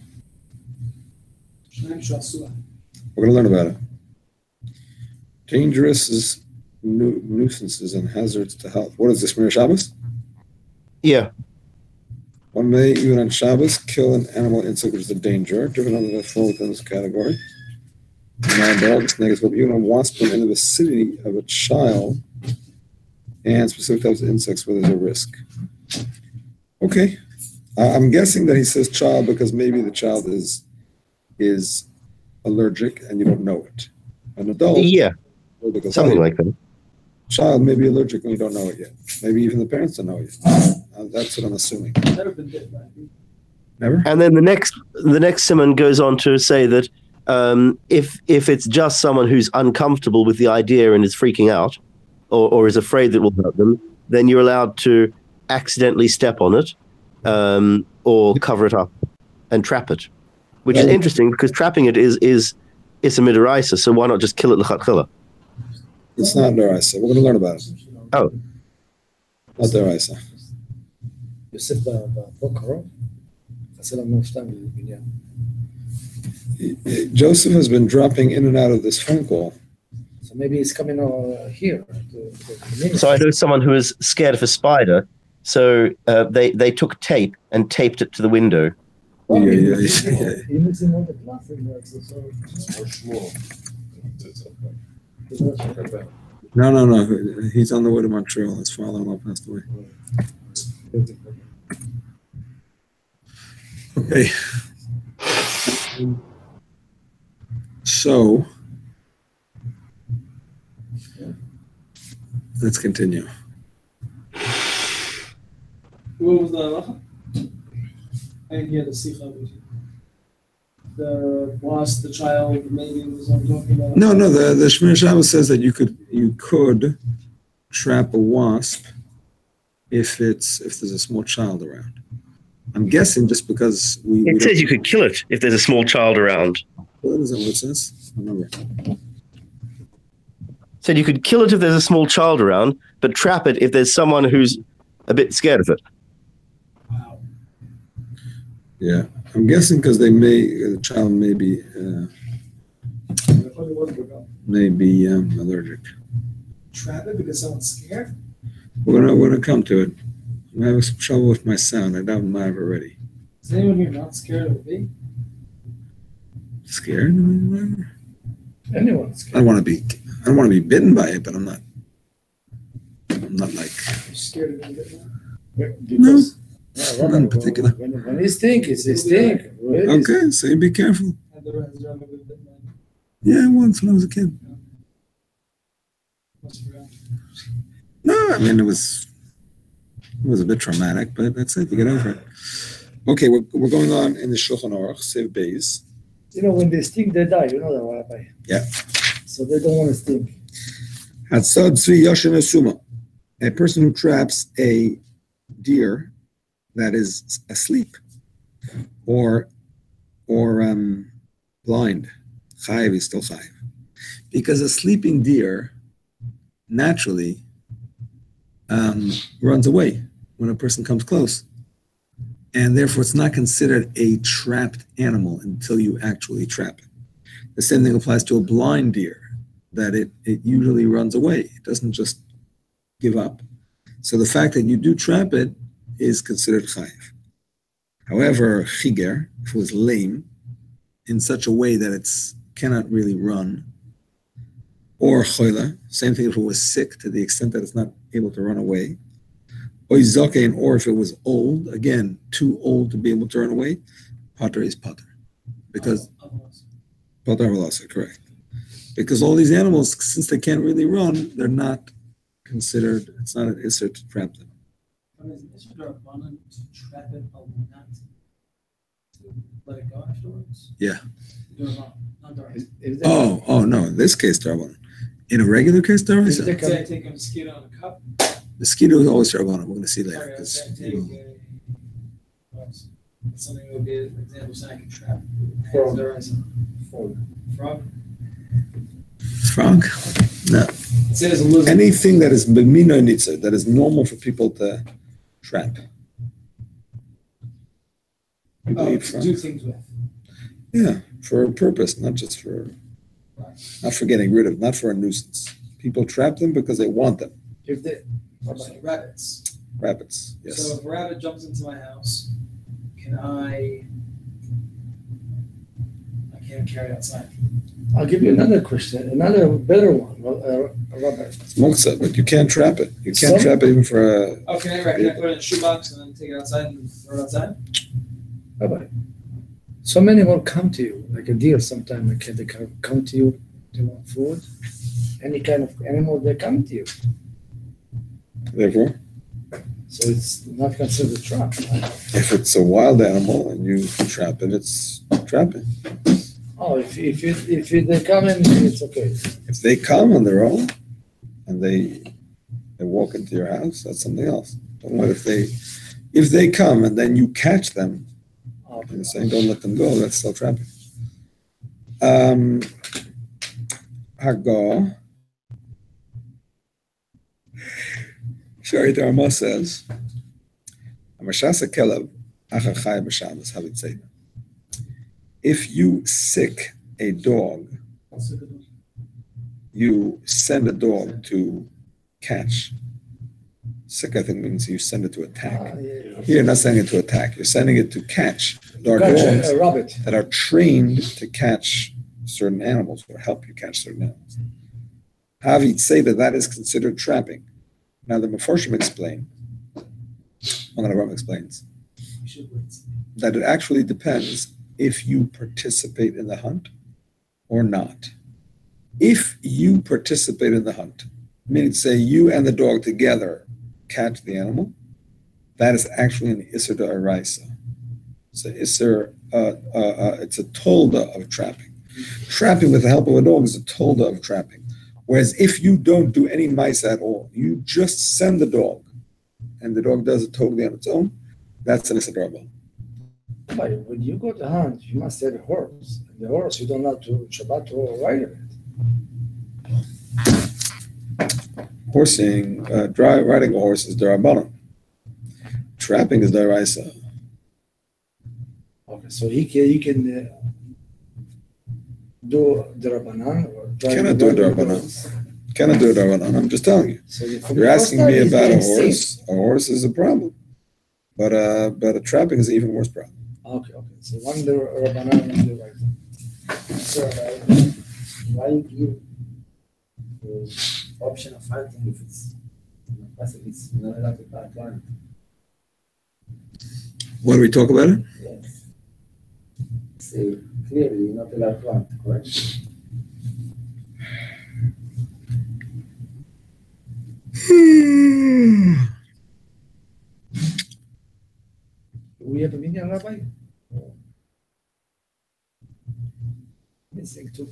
We're going to learn about it. Dangerous nuisances and hazards to health. What is this, Mir Shabbos? Yeah. One may, even on Shabbos, kill an animal insect which is a danger, driven under the fall within this category. Even a wasp in the vicinity of a child and specific types of insects where there's a risk. Okay. I'm guessing that he says child because maybe the child is allergic and you don't know it. An adult. Yeah. Because Something like that. child may be allergic and you don't know it yet. Maybe even the parents don't know it yet. That's what I'm assuming. Never been bitten by a bee. Never? And then the next Siman goes on to say that if it's just someone who's uncomfortable with the idea and is freaking out, or is afraid that it will hurt them, then you're allowed to accidentally step on it, or cover it up and trap it, which is interesting because trapping it is a midaraisa. So why not just kill it l'chatchila? It's not deraisa. We're going to learn about it. Oh, Not deraisa. יוסף בבוקר, חסר לנו 2 בבניין. Joseph has been dropping in and out of this phone call. So maybe he's coming here. so I know someone who was scared of a spider, so they took tape and taped it to the window. Yeah. He lives in all the classes. No. He's on the way to Montreal. His father-in-law passed away. Okay. So, let's continue. What was the halacha? I didn't hear the sikha. The wasp, the child, maybe was I'm talking about. No. The Shemir Shabbos says that you could trap a wasp if there's a small child around. I'm guessing just because It says you could kill it if there's a small child around. Well, isn't what it says? Remember. Said you could kill it if there's a small child around, but trap it if there's someone who's a bit scared of it. Wow. Yeah, I'm guessing because the child may be allergic. Trap it because someone's scared? We're gonna come to it. I'm having some trouble with my sound. I doubt I might have already. Is anyone here not scared of a bee? Scared? Anyone's I don't want to be bitten by it, but I'm not like You're scared of being bitten? Because not in particular. When he stink, it's his stink. Really. Okay, so you be careful. Has there ever been bitten by? Yeah, once when I was a kid. Must have forgotten. No, I mean it was a bit traumatic, but that's it. You get over it. Okay, we're going on in the Shulchan Aruch, Sev Beis. You know, when they stink, they die. You know that, Rabbi? Yeah. So they don't want to stink. Hatzad Tzvi Yashin Esuma. A person who traps a deer that is asleep or blind. Chayiv is still chayiv. Because a sleeping deer naturally runs away when a person comes close. And therefore, it's not considered a trapped animal until you actually trap it. The same thing applies to a blind deer, that it usually runs away. It doesn't just give up. So the fact that you do trap it is considered chayiv. However, chiger, if it was lame, in such a way that it cannot really run, or choila, same thing if it was sick to the extent that it's not able to run away, or zakein, or if it was old, again, too old to be able to run away, pater is pater. Because, pater halasa, correct. Because all these animals, since they can't really run, they're not considered, it's not an issur to trap them. Is there a button to trap it but not to let it go afterwards? Yeah. Do it not direct. Oh, no, in this case, Darabon. In a regular case, Darabon, Say I take a mosquito in a cup. mosquito is always Darabon. We're going to see later. Sorry, I 'cause, said take something that would be an example so I can trap. Frog. Frog? Frog? No. It says a lizard. Anything that is b'mino nitzer, that is normal for people to trap. People eat To frog. do things with. Yeah, for a purpose, not just for, not for getting rid of, not for a nuisance. People trap them because they want them. If they, So rabbits. Rabbits, yes. So if a rabbit jumps into my house, can I can't carry it outside. I'll give you another question, another better one, Robert. It's muktzah, but you can't trap it. You can't Some- trap it even for a, Oh, can I put it in a shoebox and then take it outside and throw it outside? Rabbi. So many will come to you, like a deer sometime, like they come to you, they want food, any kind of animal, they come to you. Therefore, So it's not considered a trap. if it's a wild animal and you trap it, it's trapping. Oh, if they come in, it's okay. If they come on their own and they walk into your house, that's something else. But what if they come and then you catch them Okay. and saying don't let them go, that's still trapping. Hagar. Shari Dharma says, if you sick a dog, you send a dog to catch. Sick, I think, means you send it to attack. Yeah. Here, not sending it to attack. You're sending it to catch. There are Catch dogs a rabbit. that are trained to catch certain animals or help you catch certain animals. Havit say that is considered trapping. Now the Mefarshim explain, one of the Ram explains, that it actually depends if you participate in the hunt or not. If you participate in the hunt, meaning say you and the dog together catch the animal, that is actually an Isser D'Oraisa. So Isser, it's a tolda of trapping. Trapping with the help of a dog is a tolda of trapping. Whereas if you don't do any mice at all, you just send the dog, and the dog does it totally on its own, that's an Isser D'Oraisa. But when you go to hunt, you must have a horse. And the horse, you don't have to Shabbat or ride it. Horsing, riding a horse is D'Rabbanan. Trapping is D'Oraisa. Okay, so he can do the Rabbanan or Cannot do D'Rabbanan. Cannot do D'Rabbanan. I'm just telling you. So You're asking me about a horse. A horse is a problem, but a trapping is an even worse problem. Okay. So one the Rabbanan, one the right. So why you give the option of hunting if it's not allowed to plant? What do we talk about it? Yes. So clearly you're not allowed to hunt, correct? We have a minyan, Rabbi? Missing too.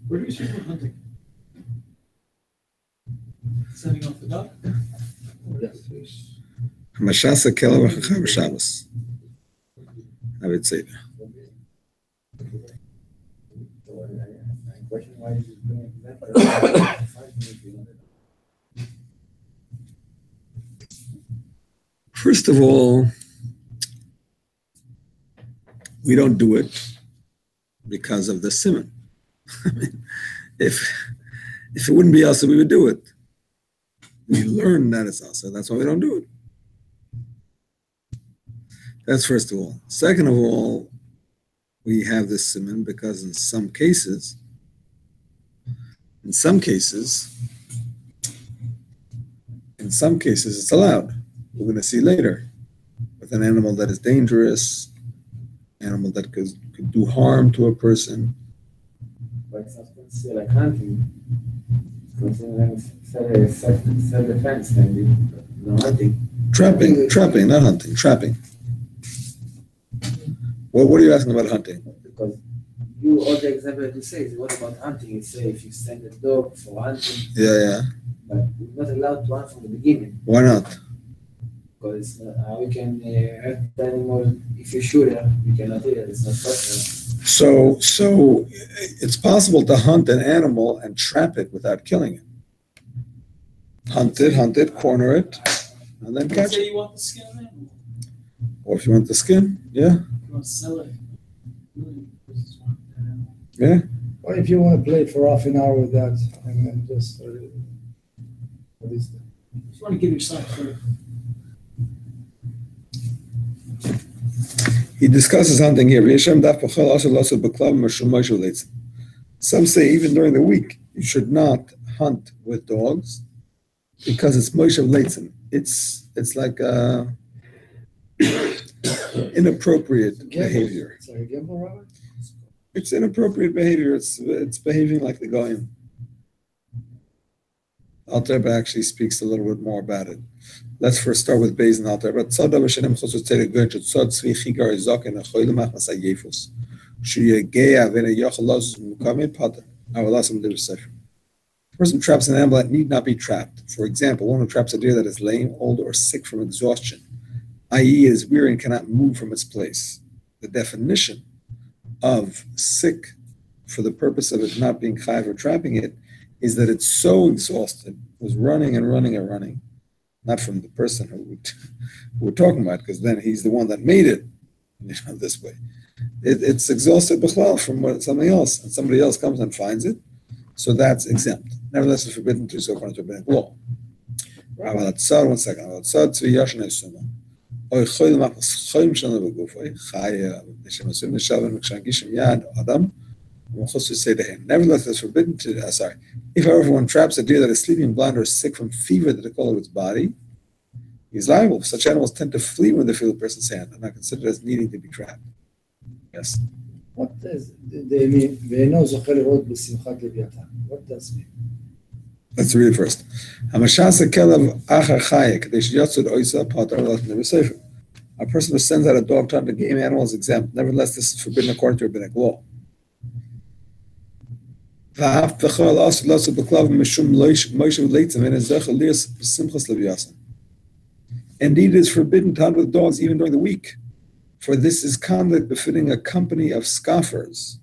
Where do you start hunting? Sending off the dog? Mashasa Kela v'Chachav Shabbos. I would say that. So my question, why is it doing that? First of all, we don't do it because of the Siman. I mean, if it wouldn't be us, we would do it. We learn that it's us, so that's why we don't do it. That's first of all. Second of all, we have this Siman because in some cases, it's allowed. We're going to see later with an animal that is dangerous, animal that could do harm to a person. But it's not considered like hunting. It's considered self-defense, maybe. No hunting. Trapping, not hunting, trapping. Well, what are you asking about hunting? Because all the example that you say is what about hunting? You say if you send a dog for hunting, Yeah. but you're not allowed to hunt from the beginning. Why not? Because how you can hurt the animal if you shoot it, you cannot do it. It's not possible. So it's possible to hunt an animal and trap it without killing it. Hunt it, corner it, and then catch Say it. you want the skin of an animal. Or if you want the skin, yeah. You want to sell it. Really, just want that animal. Yeah. Or if you want to play for half an hour with that, and then just what is that? Just want to give yourself food. He discusses hunting here. Some say even during the week you should not hunt with dogs because it's Moshe Leitzin. It's like inappropriate behavior. Sorry, gamble, Robert? It's inappropriate behavior. It's behaving like the goyim. Alter Rebbe actually speaks a little bit more about it. Let's first start with Beis and Alter Rebbe. Tzad Avashenim Chosot Tzedek Goy Tzad Tzvi Chigar Izaken Achoyle Machmas Ayefus Shuyegea Vena Yochel Lazus Mukame Pater Avalasam Dev Sefer. Person traps an animal that need not be trapped. For example, one who traps a deer that is lame, old, or sick from exhaustion, i.e., is weary and cannot move from its place. The definition of sick for the purpose of it not being chayav or trapping it is that it's so exhausted, was running and running and running, not from the person who we're talking about, because then he's the one that made it, this way. It's exhausted b'chlal from something else, and somebody else comes and finds it, so that's exempt. Nevertheless, it's forbidden to do so according to rabbinic law. One second. Nevertheless, it's forbidden to, if however one traps a deer that is sleeping, blind, or sick from fever that all over its body, he's liable. Such animals tend to flee when they feel a person's hand and are considered as needing to be trapped. Yes? What does they mean? What does it mean? Let's read it first. A person who sends out a dog to hunt a game animal is exempt. Nevertheless, this is forbidden according to rabbinic law. Indeed, it is forbidden to hunt with dogs even during the week, for this is conduct befitting a company of scoffers.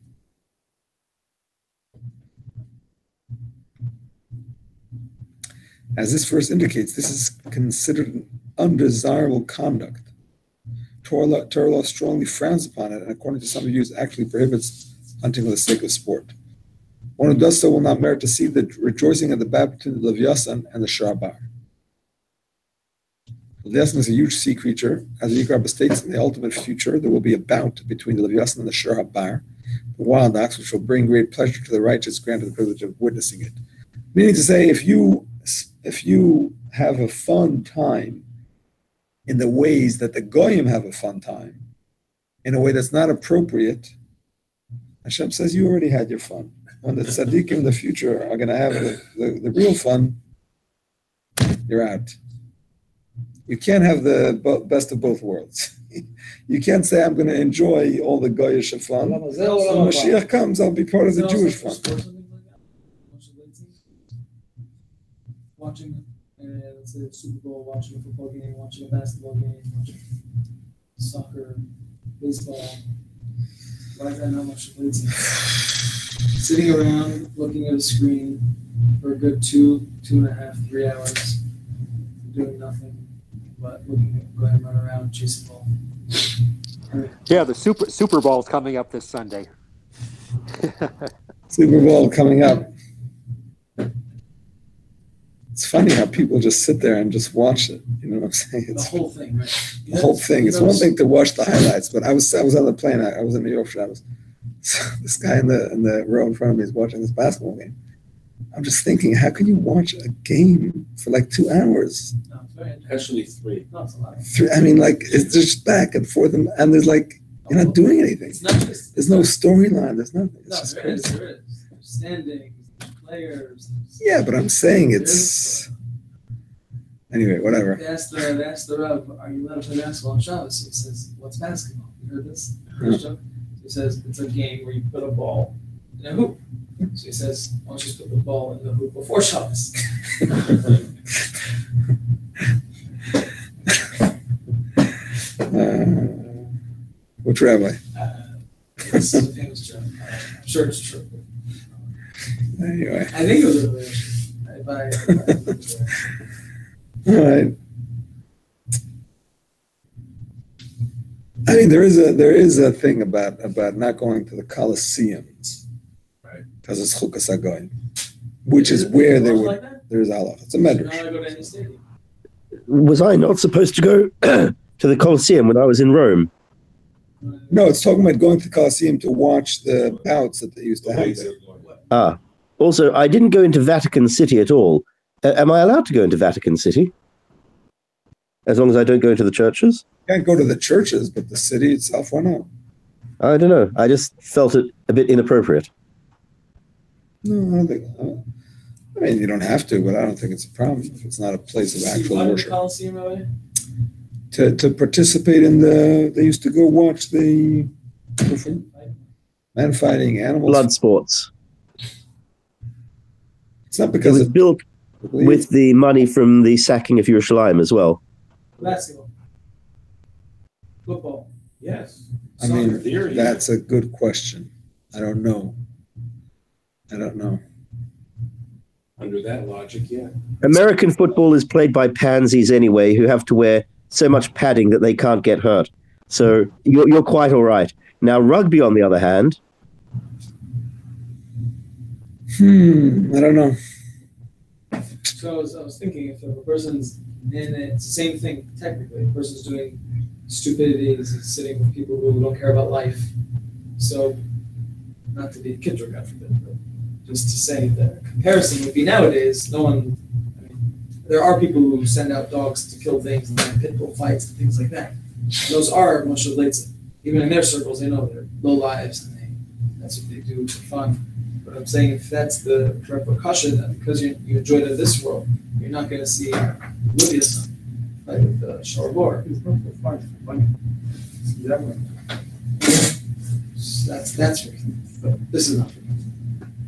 As this verse indicates, this is considered an undesirable conduct. Torah law strongly frowns upon it, and according to some views, actually prohibits hunting for the sake of sport. One who does so will not merit to see the rejoicing of the battle between the Leviathan and the Sharabar. The Leviathan is a huge sea creature. As the Yikra states, in the ultimate future, there will be a bout between the Leviathan and the Sharabar, the wild ox, which will bring great pleasure to the righteous, granted the privilege of witnessing it. Meaning to say, if you have a fun time in the ways that the Goyim have a fun time, in a way that's not appropriate, Hashem says you already had your fun. When the tzaddikim in the future are going to have the real fun, you're out. You can't have the best of both worlds. You can't say, I'm going to enjoy all the Goyish fun. When Mashiach comes, I'll be part of the Jewish fun. Watching, let's say, the Super Bowl, watching a football game, watching a basketball game, watching soccer, baseball. Why is that not much lazy? Sitting around looking at a screen for a good 2.5, 3 hours, doing nothing but going and run around, chasing ball. Yeah, the Super Bowl is coming up this Sunday. Super Bowl coming up. It's funny how people just sit there and just watch it. You know what I'm saying? It's the whole thing, right? The whole thing. It's one thing to watch the highlights, but I was on the plane. I was in New York for Shabbos. So this guy in the row in front of me is watching this basketball game. I'm just thinking, how can you watch a game for like 2 hours? No, it's very interesting. Actually, 3. No, it's a lot. 3. I mean, like it's just back and forth, and there's like you're not doing anything. It's not just. There's no storyline. There's nothing. It's No, just there is. crazy. There is. There's standings, there's players. Yeah, but I'm saying it's anyway. Whatever. They asked the Rav, "Are you allowed to play basketball on Shabbos?" He says, "What's basketball? You heard this?" So he says, "It's a game where you put a ball in a hoop." So he says, "Why don't you just put the ball in the hoop before Shabbos?" Which rabbi? This is a famous joke. I'm sure it's true. Anyway. I think it was a really All right. I mean, there is a thing about not going to the Colosseums, Right? Because it's Chukas HaGoyim, which is where there would there's halach. It's a Now I medrash. go to any stadium. Was I not supposed to go to the Colosseum when I was in Rome? No, it's talking about going to the Colosseum to watch the bouts that they used to have there. Ah. Also, I didn't go into Vatican City at all. Am I allowed to go into Vatican City? As long as I don't go into the churches? You can't go to the churches, but the city itself, why not? I don't know. I just felt it a bit inappropriate. No, I don't think. I mean, you don't have to, but I don't think it's a problem if it's not a place of actual worship. To participate in they used to go watch the man fighting animals. Blood sports. It's not It because was built with the money from the sacking of Yerushalayim as well. Basketball. Football. Yes. I mean, Theory. that's a good question. I don't know. Under that logic, yeah. American football is played by pansies anyway, who have to wear so much padding that they can't get hurt. So you're quite all right. Now, rugby, on the other hand. I don't know. So I was thinking, if a person's in it, it's the same thing technically. A person's doing stupidities and sitting with people who don't care about life. So, not to be a kid, God forbid, but just to say the comparison would be nowadays, no one, I mean, there are people who send out dogs to kill things and like pit bull fights and things like that. Those are much related. Even in their circles, they know they're low lives and that's what they do for fun. But I'm saying if that's the repercussion, that because you enjoy it in this world, you're not going to see Libya's fight with the Sharbor. It's not for fun, it's for money. It's never. That's for me. But this is not for me.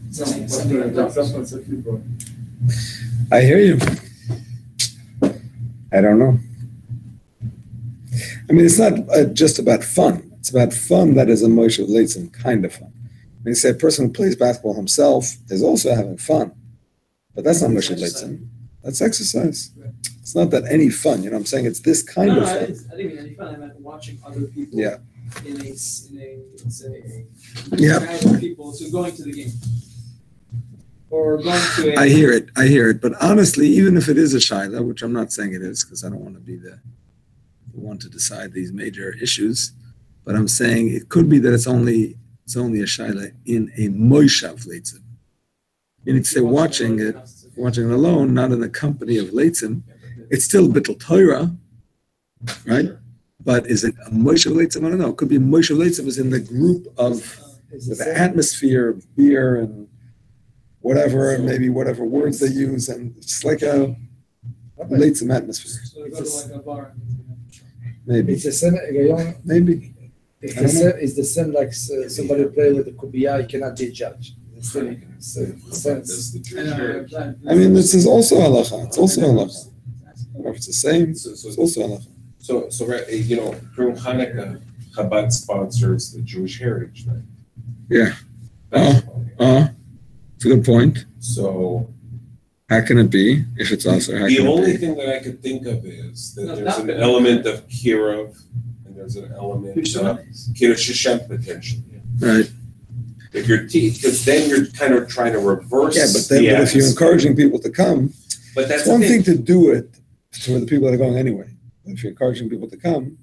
It's not something I've done. That's what's actually for. I hear you. I don't know. I mean, it's not just about fun. It's about fun that is a Moshe Leitzim kind of fun. I mean, say a person who plays basketball himself is also having fun, but that's not Moshe Leitzim. That's exercise. It's not that any fun. You know what I'm saying? It's this kind of fun. I didn't mean any fun. I meant watching other people. Yeah. In a let's say Yeah. crowd people, so going to the game or going to a. I hear it. But honestly, even if it is a shaila, which I'm not saying it is, because I don't want to be the one to decide these major issues, but I'm saying it could be that it's only a shaila in a moishav leitzim. You need to say watching it alone, not in the company of leitzim. It's still bittul Torah, right? But is it a moishav leitzim? I don't know. It could be a moishav leitzim is in the group of the atmosphere of beer and whatever, and maybe whatever words they use, and it's like a leitzim atmosphere. So they go to like a bar. Maybe. It's the same, Maybe. it's the same like somebody play with the kubiya, you cannot be judged. It's the same. I mean, this is also halacha. It's also halacha. I don't know if it's the same. It's also halacha. So you know, during Hanukkah, Chabad sponsors the Jewish Heritage Night. Yeah. It's a good point. So how can it be if it's also? The only thing that I could think of is that there's an element of Kirov and there's an element of Kiddush Hashem potentially. Right. If you're because then you're kind of trying to reverse. Yeah, but if you're encouraging people to come, but that's it's one thing to do it for the people that are going anyway. If you're encouraging people to come,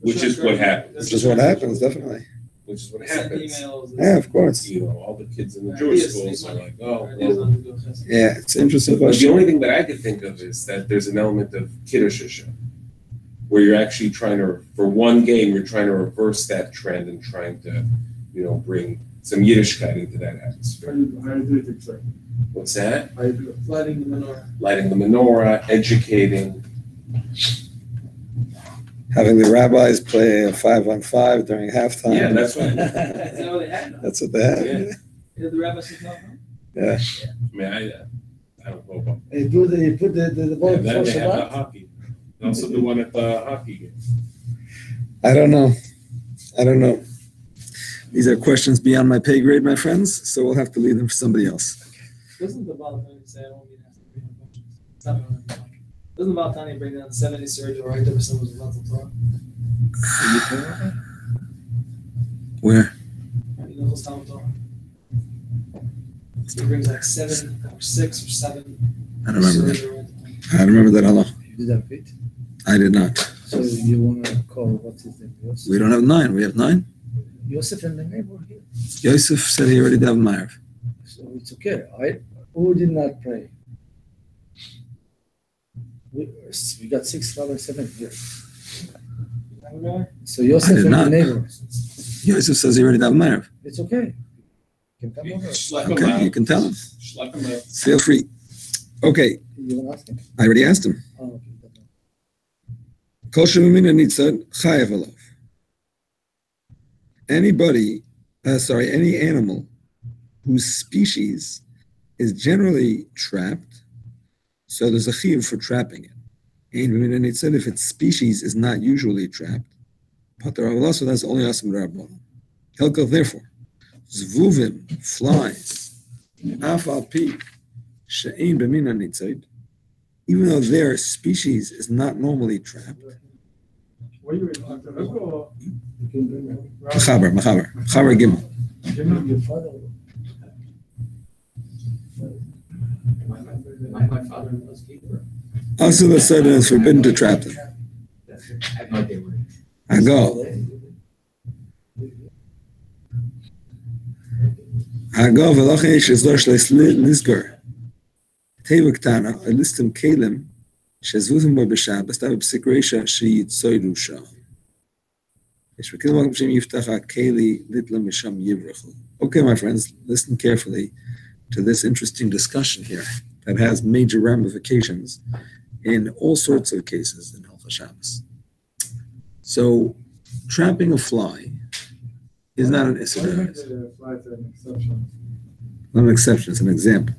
which is what happens. Which is what happens, definitely. Which is what happens. Yeah, of course. You know, all the kids in the Jewish schools are like, oh. Yeah, it's interesting. But the only thing that I could think of is that there's an element of Kiddush Hashem, where you're actually trying to, for one game, you're trying to reverse that trend and trying to, you know, bring some Yiddishkeit into that atmosphere. How do you do it exactly? What's that? How do you do it? Lighting the menorah. Lighting the menorah, educating. Having the rabbis play a 5-on-5 during halftime. Yeah, that's what. That's what they had. That's what they had. Yeah. Did the rabbis say no? Yeah. I mean, I don't know about. They put the ball And then before they have the Shabbat. hockey. They also do one at the hockey game. I don't know. These are questions beyond my pay grade, my friends, so we'll have to leave them for somebody else. Doesn't the Balatani say I won't be asked to bring up questions? It's not really like. Doesn't the Balatani bring down 70 surge or right there for someone's about to talk? Where? You know, Talmud Torah. So he brings like 7 or 6 or 7. I don't remember that. I don't remember that Allah. You didn't fit. I did not. So you want to call what's his name? Yosef? We don't have 9. We have 9. Yosef and the neighbor here. Yosef said he already davened Ma'ariv. So it's okay. Who did not pray? We got 6 7 here. So I Yosef did and not. the neighbor. Yosef says he already davened Erev. It's okay. You can come over. Schlep him Okay, out. you can tell him. Schlep him out. Feel free. Okay, You want to ask him? I already asked him. Oh, okay. Kol shemimina nitzad chayav alav. Any animal whose species is generally trapped, so there's a chiyuv for trapping it. And b'mina nitzad, if its species is not usually trapped, pater avalah, so that's only asim rabbanon. Hilchos, therefore, zvuvim, flies, af al pi, she'ein b'mina nitzad, even though their species is not normally trapped. Were you in October or? Machaber Gimel. Your father. My father was keeper. Also, the Seder is forbidden to trap them. I had no idea where. Hago v'lochen ish ezlosh lisgar. Teva ktana, a listim kelim, shezvuzim bo b'Shabbos, tav b'sik reisha sheyitzoydu sham. Okay, my friends, listen carefully to this interesting discussion here that has major ramifications in all sorts of cases in Hilchos Shabbos. So, trapping a fly is not an issur. Not an exception, it's an example.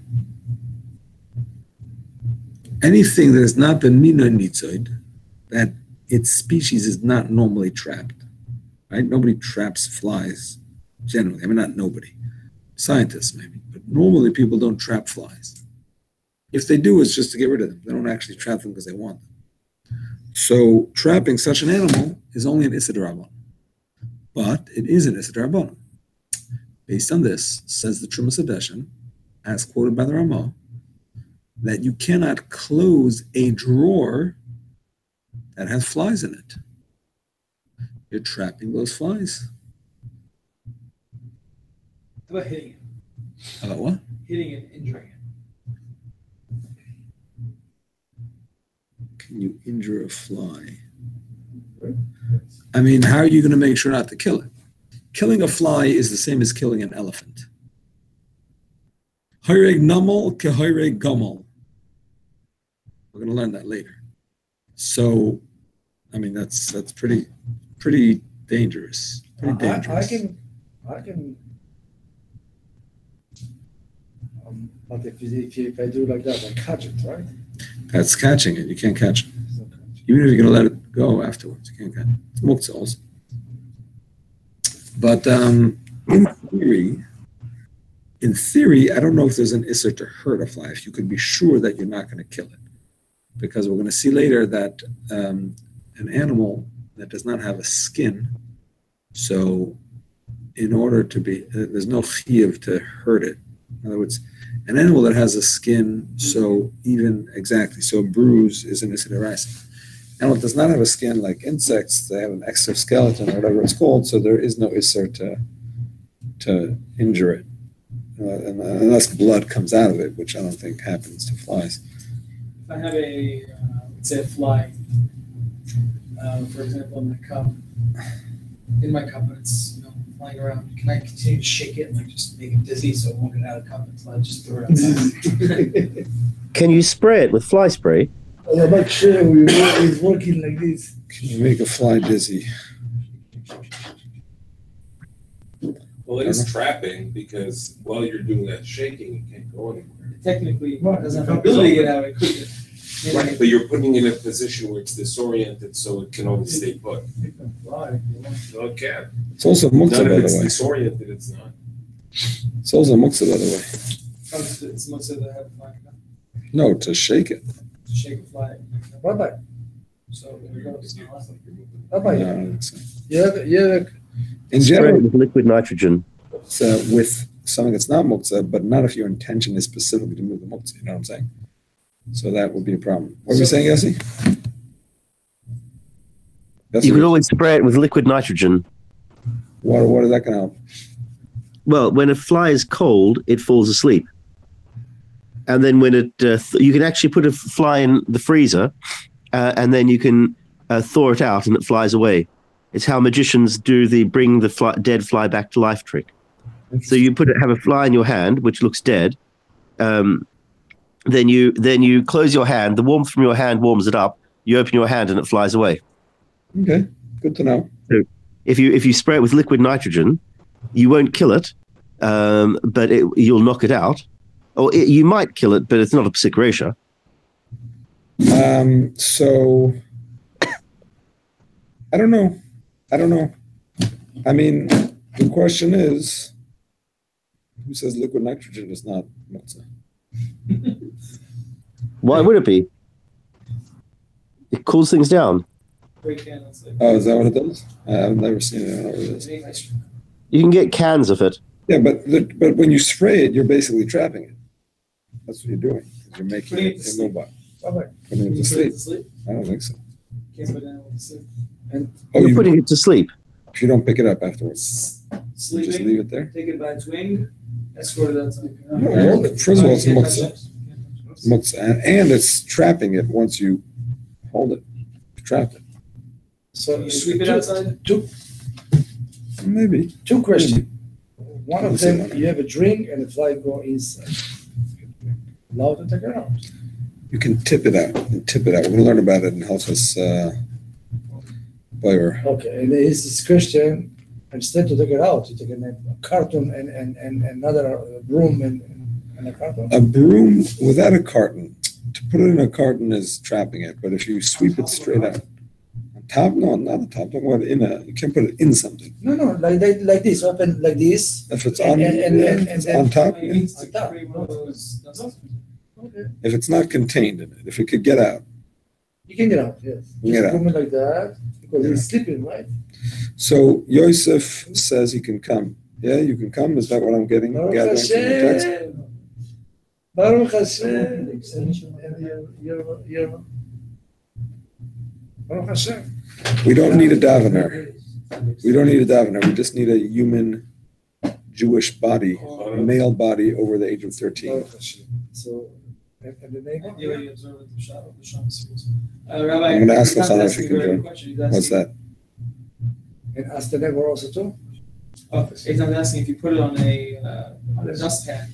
Anything that has not been mina nitzoid, that its species is not normally trapped, right? Nobody traps flies generally. I mean, not nobody. Scientists maybe, but normally people don't trap flies. If they do, it's just to get rid of them. They don't actually trap them because they want them. So trapping such an animal is only an issur d'Rabbanan, but it is an issur d'Rabbanan. Based on this, says the Trumas Hadeshen, as quoted by the Ramah, that you cannot close a drawer that has flies in it. You're trapping those flies. How about hitting it? About what? Hitting it, injuring it. Can you injure a fly? I mean, how are you going to make sure not to kill it? Killing a fly is the same as killing an elephant. Hayreg namal ke hayreg gamal. We're going to learn that later. So, I mean, that's pretty dangerous. Pretty dangerous. I can. But if I do like that, I catch it, right? That's catching it. You can't catch it. It's not catching. Even if you're going to let it go afterwards, you can't catch it. It's muktzah also. But in theory, I don't know if there's an issur to hurt a fly, if you could be sure that you're not going to kill it. Because we're going to see later that an animal that does not have a skin, so in order to be, there's no chiyuv to hurt it. In other words, an animal that has a skin, so a bruise is an issur d'oraisa. Animal that does not have a skin, like insects, they have an exoskeleton or whatever it's called, so there is no issur to injure it, unless blood comes out of it, which I don't think happens to flies. If I have let's say a fly, for example, in my cup, and it's flying around, can I continue to shake it and just make it dizzy so it won't get out of the cup until I just throw it outside? Can you spray it with fly spray? I'm not sure he's working like this. Can you make a fly dizzy? Well, it is trapping because while you're doing that shaking, you can't go anywhere. Technically, it doesn't have the ability to get out. It could. Right, but you're putting it in a position where it's disoriented, so it can only stay put. It can fly. No, it can't. It's also Not muktzah, by if it's the way. disoriented, it's not. It's also muktzah, by the way. It's most of the head fly. No, to shake it. To shake a fly. Bye-bye. So there we go. Bye-bye. No, I don't think so. Yeah. In Spray it general, with liquid nitrogen. it's, with something that's not muktzah, but not if your intention is specifically to move the muktzah. You know what I'm saying? So that would be a problem. What were you saying, Yossi? You could always spray it with liquid nitrogen. What is that going to help? Well, when a fly is cold, it falls asleep. And then when it, you can actually put a fly in the freezer, and then you can thaw it out, and it flies away. It's how magicians do the bring the dead fly back to life trick. So you have a fly in your hand which looks dead. Then you close your hand. The warmth from your hand warms it up. You open your hand and it flies away. Okay, good to know. So if you spray it with liquid nitrogen, you won't kill it, but you'll knock it out. Or you might kill it, but it's not a psik resha. So I don't know. I mean, the question is, who says liquid nitrogen is not muktzah? Why would it be? It cools things down. Oh, is that what it does? I've never seen it. I don't know what it is. You can get cans of it. Yeah, but when you spray it, you're basically trapping it. That's what you're doing. You're making it immobile. Putting it to sleep. I don't think so. Can't put it down to sleep. You're putting it to sleep. If you don't pick it up afterwards, you just leave it there. Take it by its wing, escort it outside. No, first of all, it's muktzah, and it's trapping it once you hold it. You trap it. So You sweep it outside? Maybe. Two questions. One of them, you have a drink and the fly go inside. Allow to take it out. You can tip it out. We're going to learn about it in Hilchos Boyer. Okay, and is this question, instead to take it out, you take a carton and another broom and a carton? A broom without a carton. To put it in a carton is trapping it, but if you sweep it straight out, on top, no, not on top, talking about you can't put it in something. No, like this, open like this. If it's on, on top, yeah. On top. Okay. If it's not contained in it, if it could get out. You can get out, yes. Get out. Movement like that, because he's sleeping, right? So Yosef says he can come. Yeah, you can come. Is that what I'm getting? Baruch Gathering from the text? Hashem. Baruch Hashem. You're Baruch Hashem. We don't need a davener. We just need a human Jewish body, a male body over the age of 13. Baruch Hashem. So, and the neighbor? You observe it, the Shabbos. Rabbi, I'm going to ask Nathan Lachana asked if he me a can very join. good question. He's asking- What's that? And ask the neighbor also too? Oh, he's not asking if you put it on a dustpan.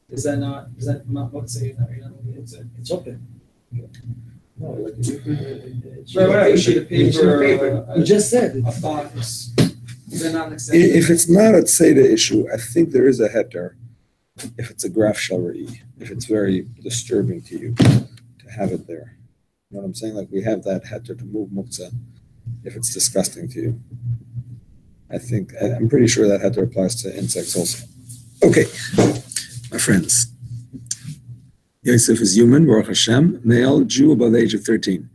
Is that not what's it? It's open. No, like you put it. Right, a sheet of paper. You just said it. A box. Is that not an exception? If it's not a tzeda issue, I think there is a heter. If it's a graf shalari, if it's very disturbing to you to have it there. You know what I'm saying? Like we have that heter to move muktzah if it's disgusting to you. I'm pretty sure that heter applies to insects also. Okay, my friends. Yosef is human, Baruch Hashem, male, Jew above the age of 13.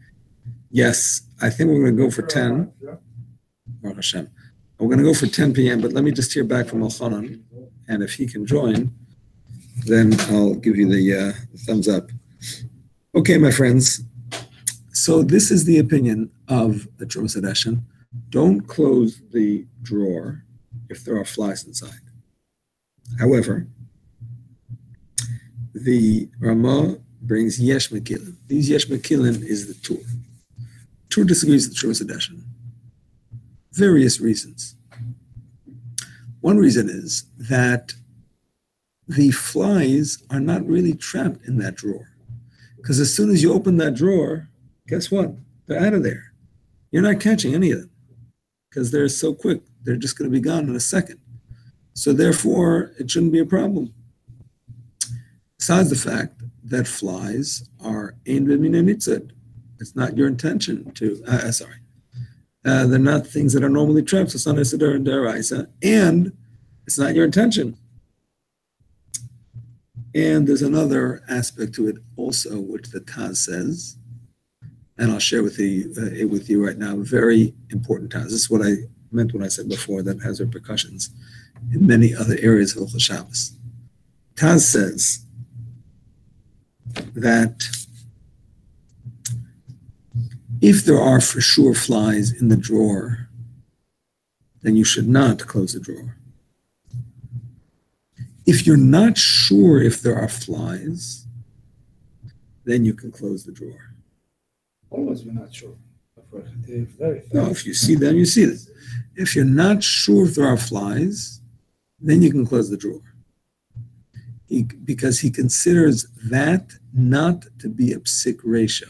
Yes, I think we're going to go for 10. Baruch Hashem. We're going to go for 10 p.m., but let me just hear back from Elchanan, and if he can join, then I'll give you the thumbs up. Okay, my friends. So this is the opinion of the Trumas Hadeshin. Don't close the drawer if there are flies inside. However, the Ramah brings Yesh Mekilin. These Yesh Mekilin is the Tur. Tur disagrees with the Trumas Hadeshin. Various reasons. One reason is that the flies are not really trapped in that drawer. Because as soon as you open that drawer, guess what? They're out of there. You're not catching any of them because they're so quick. They're just going to be gone in a second. So therefore, it shouldn't be a problem. Besides the fact that flies are ein b'minei nitzad. It's not your intention to, they're not things that are normally trapped. So it's not a siddur and deraisa, and it's not your intention. And there's another aspect to it also, which the Taz says, and I'll share with it with you right now. Very important Taz. This is what I meant when I said before that has repercussions in many other areas of Hilchos Shabbos. Taz says that if there are for sure flies in the drawer, then you should not close the drawer. If you're not sure if there are flies, then you can close the drawer. Always we're not sure. Very No, if you see them, you see them. If you're not sure if there are flies, then you can close the drawer. Because he considers that not to be a psik ratio.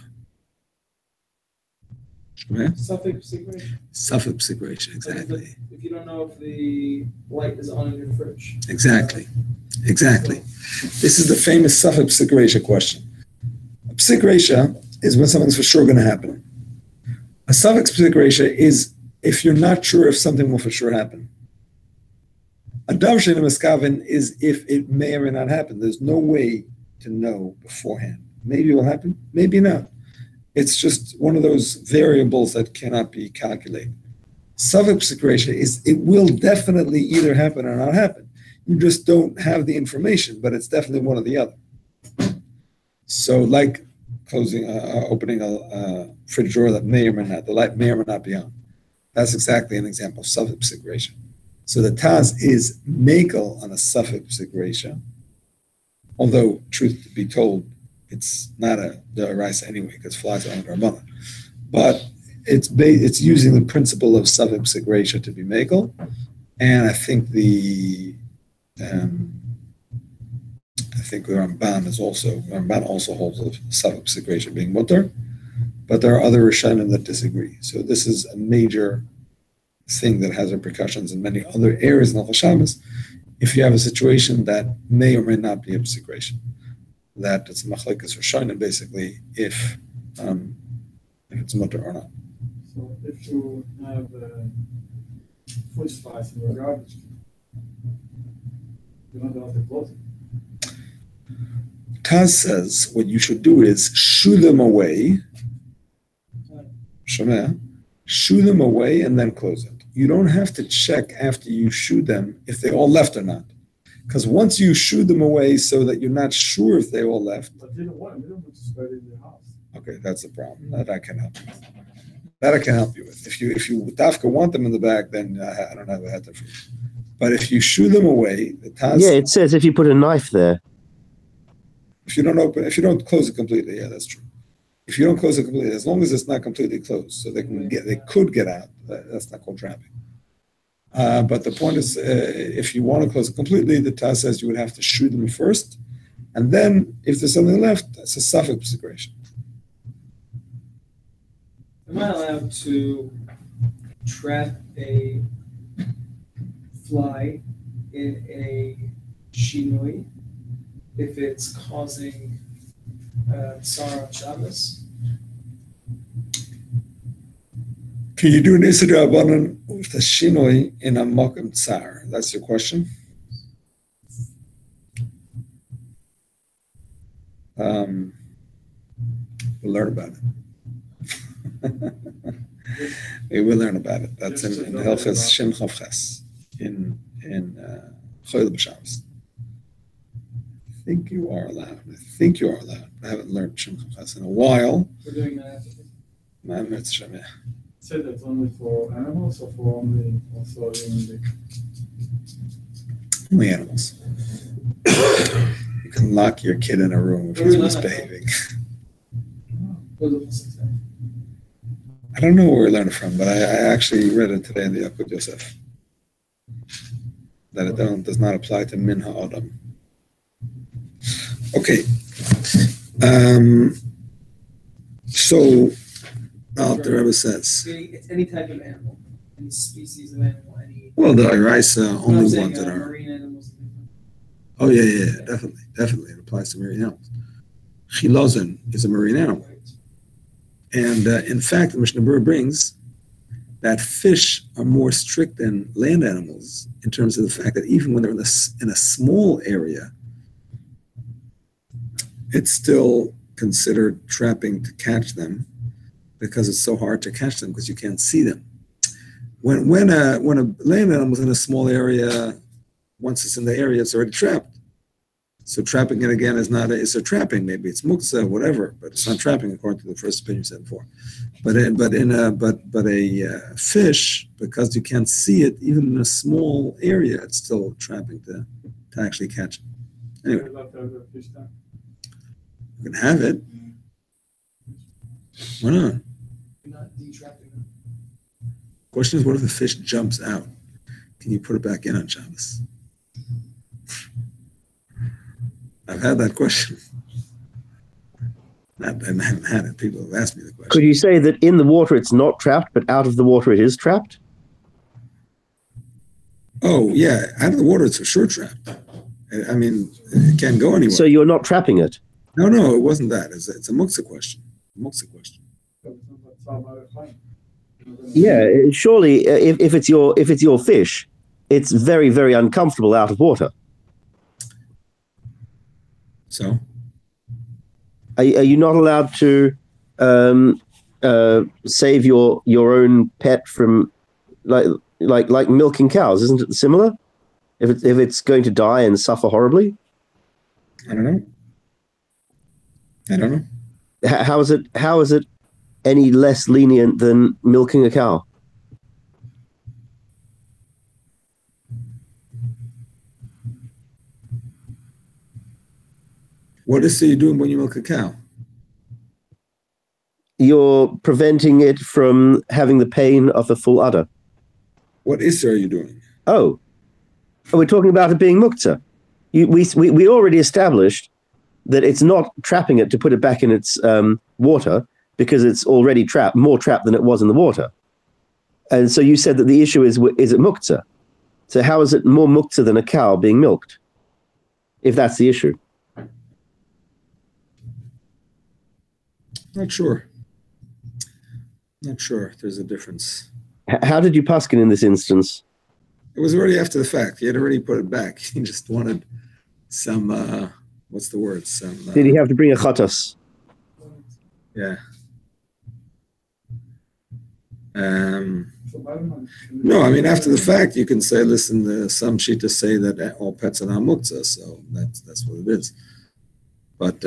Right? Suffix situation. Suffix psik ratio, exactly. If you don't know if the light is on in your fridge. Exactly. This is the famous suffix psik ratio question. A psik ratio is when something's for sure going to happen. A suffix psik ratio is if you're not sure if something will for sure happen. A davar she'eino miskaven is if it may or may not happen. There's no way to know beforehand. Maybe it will happen, maybe not. It's just one of those variables that cannot be calculated. Suffix psik ratio is it will definitely either happen or not happen. You just don't have the information, but it's definitely one or the other. So like opening a fridge door that may or may not, the light may or may not be on. That's exactly an example of suffix psik ratio. So the Taz is makel on a suffix psik ratio, although truth to be told, it's not a deraisa anyway because flies are under a mother. But it's using the principle of suffix psik ratio to be makel, and I think the Ramban also holds of suffix psik ratio being mutter, but there are other Rishonim that disagree. So this is a major thing that has repercussions in many other areas in Hilchos Shabbos. If you have a situation that may or may not be a psik ratio, that it's machlekes Rishonim basically if it's mutter or not. So if you have food flies in your garbage, you don't have to close it. Taz says what you should do is shoo them away. Shoo them away and then close it. You don't have to check after you shoo them if they all left or not. Because once you shoo them away so that you're not sure if they all left. But you don't want to spread it in your house. Okay, that's the problem. That I can help you with. That I can help you with. If you dafka want them in the bag, then I don't have a heter for you. But if you shoo them away, the Taz. Yeah, it says if you put a knife there. If you don't close it completely, yeah, that's true. If you don't close it completely, as long as it's not completely closed, so they could get out. That's not called trapping. But the point is, if you want to close it completely, the Taz says you would have to shoot them first, and then if there's something left, that's a suffix situation. Am I allowed to trap a fly in a shinui if it's causing tsar on Shabbos? Can you do an Issa D'Rabbanan with a shinoi in a mokum tsar? That's your question? We'll learn about it. We will learn about it. That's in Hilchos Shin Chav Ches in Choyle B'Shabbos. I think you are allowed. I haven't learned Shin Chav Ches in a while. We're doing that. Say that's only for animals or for only also human beings? Only animals. You can lock your kid in a room if he's misbehaving. I don't know where we learned it from, but I actually read it today in the Yaakov Yosef that it does not apply to min ha'adam. Okay. So the Rebbe says. It's any type of animal, any species of animal, any. Well, the Iraisa only ones that are. Marine animals. Oh yeah, definitely. It applies to marine animals. Chilozin is a marine animal. And in fact, the Mishnah Berurah brings that fish are more strict than land animals in terms of the fact that even when they're in a small area, it's still considered trapping to catch them because it's so hard to catch them because you can't see them. When a land animal is in a small area, once it's in the area, it's already trapped. So trapping it again is not a trapping. Maybe it's muksa, whatever, but it's not trapping according to the first opinion you said before. But a fish, because you can't see it, even in a small area, it's still trapping to actually catch it. Anyway, you can have it. Why not? detrapping them. Question is, what if the fish jumps out? Can you put it back in on Shabbos? I've had that question. I haven't had it. People have asked me the question. Could you say that in the water it's not trapped, but out of the water it is trapped? Oh, yeah. Out of the water, it's for sure trapped. I mean, it can't go anywhere. So you're not trapping it? No, it wasn't that. It's a muktzah question. Yeah, surely if it's your fish, it's very, very uncomfortable out of water. So? Are you not allowed to save your own pet from like milking cows? Isn't it similar? If it's going to die and suffer horribly? I don't know. How is it any less lenient than milking a cow? What is it you're doing when you milk a cow? You're preventing it from having the pain of a full udder. What is are you doing? Oh, we're talking about it being muktzah. We already established that it's not trapping it to put it back in its water because it's already more trapped than it was in the water. And so you said that the issue is it muktzah? So how is it more muktzah than a cow being milked, if that's the issue? Not sure if there's a difference. How did you paskin in this instance? It was already after the fact. He had already put it back. He just wanted some, what's the word? Did he have to bring a chatas? Yeah. No, I mean, after the fact, you can say, listen, some shittas say that all pets are not muktzah, so that's what it is. But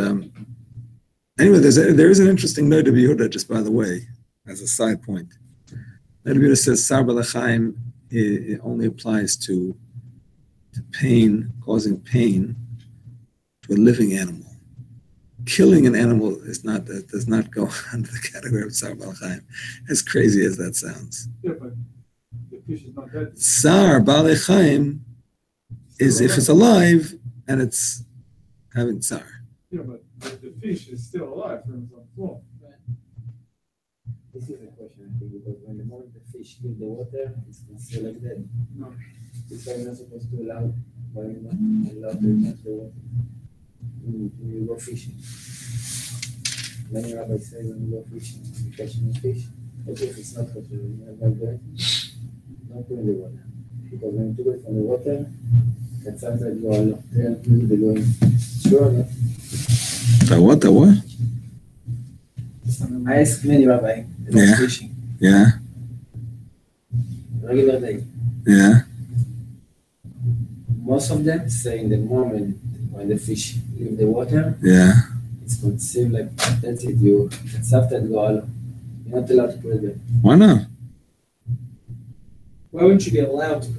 anyway, there is an interesting note of Yehuda, just by the way, as a side point. Note of Yehuda says, Sar Balachaim, it only applies to pain, causing pain to a living animal. Killing an animal does not go under the category of Sar Balachaim, as crazy as that sounds. Yeah, but the fish is not dead. Sar Balachaim is if it's alive and it's having tsar. Yeah, but the fish is still alive from the floor. This is a question, I think, because when the moment the fish leave the water, it's considered like that. No. It's why you're not supposed to allow, why you're not allowed to touch the water when you go fishing. Many rabbis say when you go fishing, you catch a fish, okay, if it's not what you have like that, don't put in the water. Because when you took it from the water, that sounds like you are there, they're going, sure or not? The what? I asked many rabbi about fishing. Yeah. Regular day. Yeah. Most of them say in the moment when the fish leave the water, Yeah. it's considered like that's it. It's after the goal. You're not allowed to put it there. Why not? Why wouldn't you be allowed to?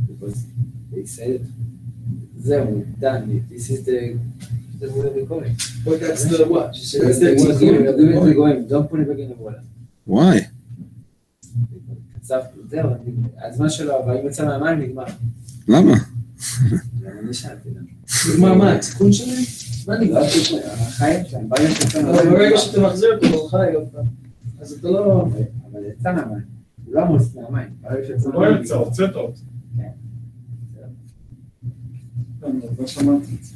Because they said, "Zero, done. This is the what we call it." But that's the what? You said That's that's the the give it to the going. Don't put it back in the water. Why? It's after זהו. הזמן שלו, אבל אם יוצא מהמים נגמר. למה? אני שאלתי להם. נגמר מה? התיקון שלהם? מה נגמר? החיים שלהם, ברגע שיצא אבל מהמים. ברגע שאתה מחזיר אותו, הוא חי עוד פעם. אז אתה לא... אבל יצא מהמים. הוא לא אמור לצאת מהמים. ברגע שיצא לא מהמים. יצא, הוצאת אותו. כן. לא שמעתי את זה.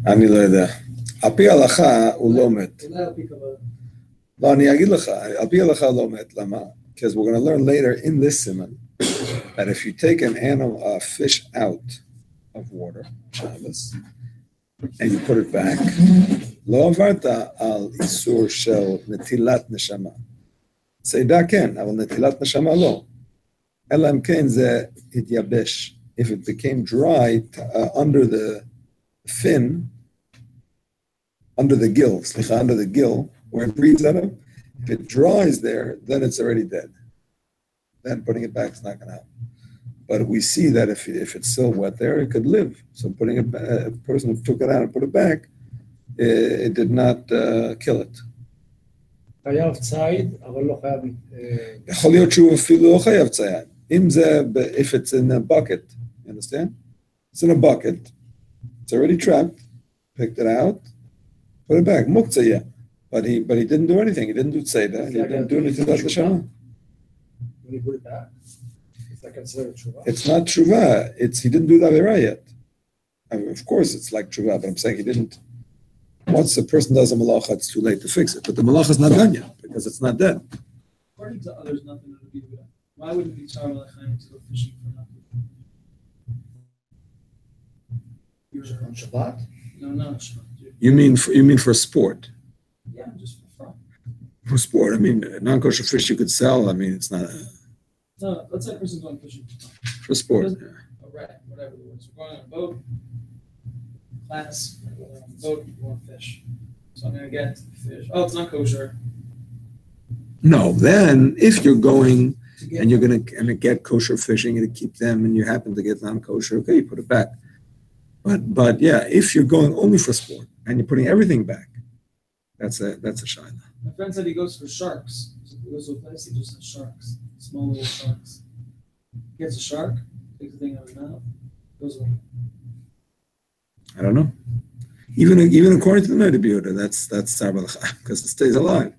אני לא יודע. על פי ההלכה הוא לא מת. אולי על פי קבלה. לא, אני אגיד לך, על פי ההלכה הוא לא מת. למה? Because we're going to learn later in this Siman that if you take a fish out of water, Shabbos, and you put it back, לא עברת על איסור של נטילת נשמה. סיידה כן, אבל נטילת נשמה לא. אלא אם כן זה התייבש. If it became dry under the fin, under the gill, where it breathes out of, if it dries there, then it's already dead. Then putting it back is not going to help. But we see that if it's still wet there, it could live. So putting it back, a person who took it out and put it back, it did not kill it. חייב ציד, אבל לא חייב... יכול להיות שהוא אפילו לא חייב ציד. אם זה, if it's in a bucket, you understand? It's in a bucket, it's already trapped, picked it out, put it back, muktzah, yeah. But he didn't do anything, he didn't do tzeda, he didn't do anything like the Shema. When you put it back, it's like considered tshuva. It's not tshuva, he didn't do the Avirah yet. I mean, of course it's like tshuva, but I'm saying he didn't. Once a person does a malacha, it's too late to fix it. But the malacha is not done yet, because it's not dead. According to others, nothing would be good. Why wouldn't it be tzar l'chaim to go fishing for nothing? On Shabbat? No, Shabbat. You mean for sport? Yeah, just for fun. For sport, I mean, non-kosher fish you could sell. I mean, it's not No, let's say a person's going fishing for fun. for sport. A rat, whatever the words. We're going on a boat, class, we're going on a boat, we want to fish. So I'm going to get fish. Oh, it's not kosher. No, then if you're going To get and you're going to get kosher fishing and to keep them, and you happen to get non-kosher, okay, you put it back. But yeah, if you're going only for sport and you're putting everything back, that's a shaila. My friend said he goes for sharks. So he goes to a place, he just has sharks, small little sharks. Gets a shark, takes the thing out of his mouth, goes away. I don't know. Even according to the Noda B'Yehuda, that's tzar b'lechaim, because it stays alive.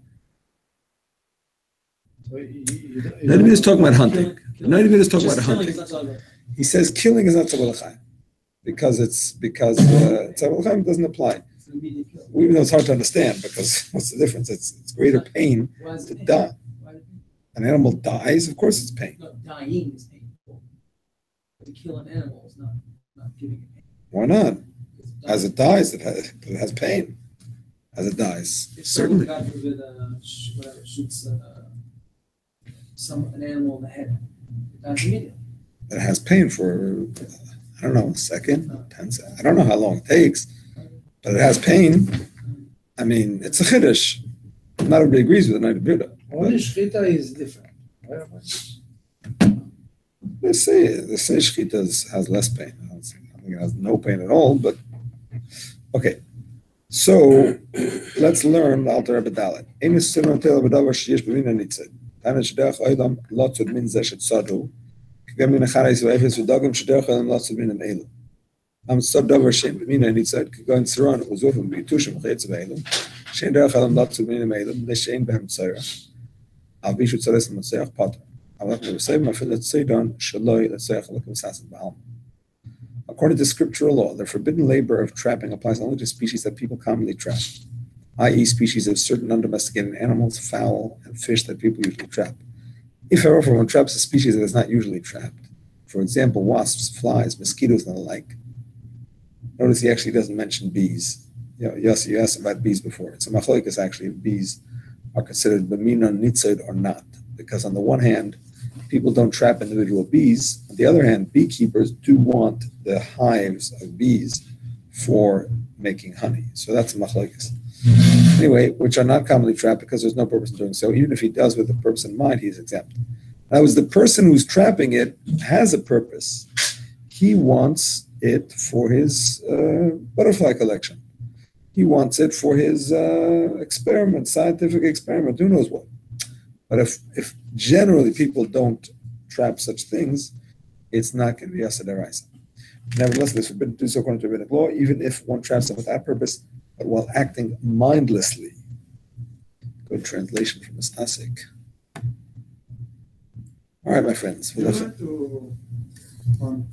So Noda B'Yehuda is talking about hunting. Noda B'Yehuda is talking about hunting. He says killing is not tzar b'lechaim because tzar b'lechaim doesn't apply. It's an immediate kill. Even though it's hard to understand, because what's the difference? It's greater pain Why is to it pain? die. Why is it pain? An animal dies, of course it's pain. No, dying is painful. To kill an animal is not giving it pain. Why not? Because As it dies, it has pain. As it dies, if someone, certainly. God forbid, shoots an animal in the head, it dies immediately. It has pain for, I don't know, a second, 10 seconds. I don't know how long it takes, but it has pain. I mean, it's a chiddush. Not everybody agrees with the Noda B'Yehuda. only shchita is different. They say shchita has less pain. I think it has no pain at all, but okay. So let's learn the Alter Rebbe Dalet. Ein siman tel b'davar sheyesh b'min hanitzad. Tana shderech oidam lotzud min zeh shetzadu. K'gam min acharais v'efes v'dagam shderech oidam lotzud min ha'elu. Am tzad davar shein b'min hanitzad. K'goin tziron uzufim b'yitushim v'chetz v'elu. Shein derech oidam lotzud min ha'elu. L'shein b'hem tzorach. Al bishu tzores l'motzayach pater. According to scriptural law, the forbidden labor of trapping applies only to species that people commonly trap, i.e. species of certain undomesticated animals, fowl, and fish that people usually trap. If, however, one traps a species that is not usually trapped, for example, wasps, flies, mosquitoes, and the like, notice he actually doesn't mention bees. Yes, you asked about bees before. It's a machlokes actually if bees are considered b'minon nitzod or not. Because on the one hand, people don't trap individual bees. On the other hand, beekeepers do want the hives of bees for making honey. So that's a machlokes. Anyway, which are not commonly trapped because there's no purpose in doing so. Even if he does with the purpose in mind, he's exempt. Now, as the person who's trapping it has a purpose. He wants it for his butterfly collection. He wants it for his experiment, scientific experiment, who knows what. But if generally people don't trap such things, it's not going to be Yaseh D'Oraisa. Nevertheless, it's forbidden to do so according to rabbinic law, even if one traps them with that purpose, but while acting mindlessly. Good translation from Ms. Asik. All right, my friends. You have to find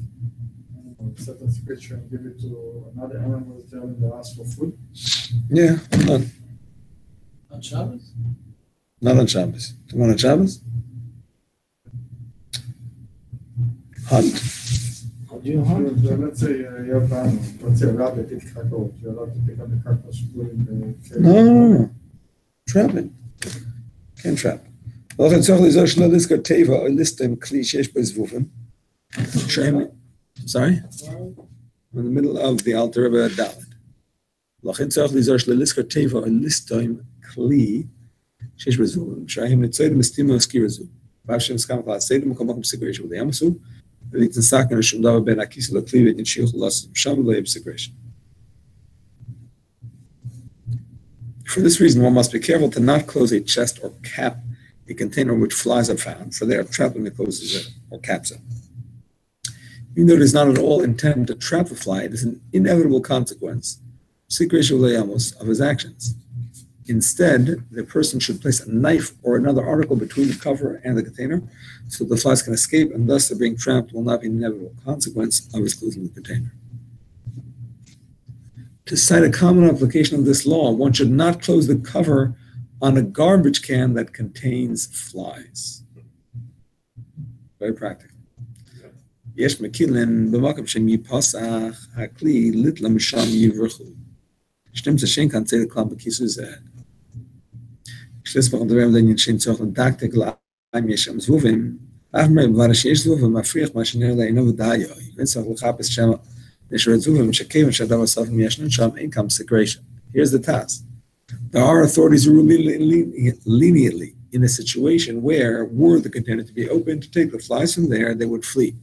set a scripture and give it to another animal telling they ask for food. Yeah, not On Shabbos? Not on Shabbos. Do you want on Shabbos? Hunt. How do you hunt? Let's say you have let's say a rabbit eats cockroach. You're allowed to pick up the cockroach, put it in the cage. No. Trapping. Can't trap. Sorry? In the middle of the Alter Rebbe Dalet. שיש בזבוב, שההם נצויד מסתימו הזכיר הזו. ואף שמסכם לך הסייד במקום פסיקרשן ודי עמסו, ולהתנסק על שום דבר בין הכיס לכלי ותנשיך לעשות שם לא יהיה פסיקרשן. For this reason, one must be careful to not close a chest or cap a container in which flies are found, for they are trapped when it closes it or caps it. Even though it is not at all intended to trap the fly, it is an inevitable consequence of his actions. Instead, the person should place a knife or another article between the cover and the container so the flies can escape, and thus the being trapped will not be an inevitable consequence of his closing the container. To cite a common application of this law, one should not close the cover on a garbage can that contains flies. Very practical. יש מקילן במקום שהם יפסח הכלי ליטלה משם יברחו. שתים שאין כאן צדק כלל בכיסו זה. כשלספר מדברים לעניין שאין צורך לדקדק לעם יש שם זבובים, אף דבר שיש זבובים מפריח מה שנראה לעינו ודאיו. אין צורך לחפש שם נשארת זבובים שכיוון שהדבר סוף מישנן שם אין consecration. Here's the task. There are authorities who rule leniently in a situation where, were the container to be opened to take the flies from there, they would flee.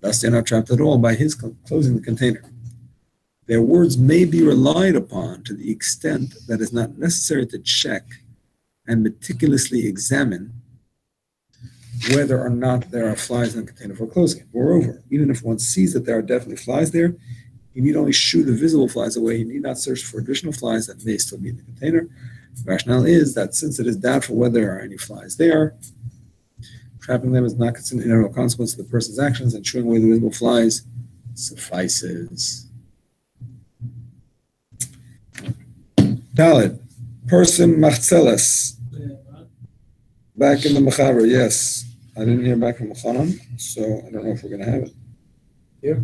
Thus, they're not trapped at all by his closing the container. Their words may be relied upon to the extent that it's not necessary to check and meticulously examine whether or not there are flies in the container for closing it. Moreover, even if one sees that there are definitely flies there, you need only shoo the visible flies away. You need not search for additional flies that may still be in the container. The rationale is that since it is doubtful whether there are any flies there, trapping them is not considered an inevitable consequence of the person's actions, and shooing away the visible flies suffices. Dalit, person machzeles. Back in the Mechaber, yes. I didn't hear back from Mechanan, so I don't know if we're going to have it. Here?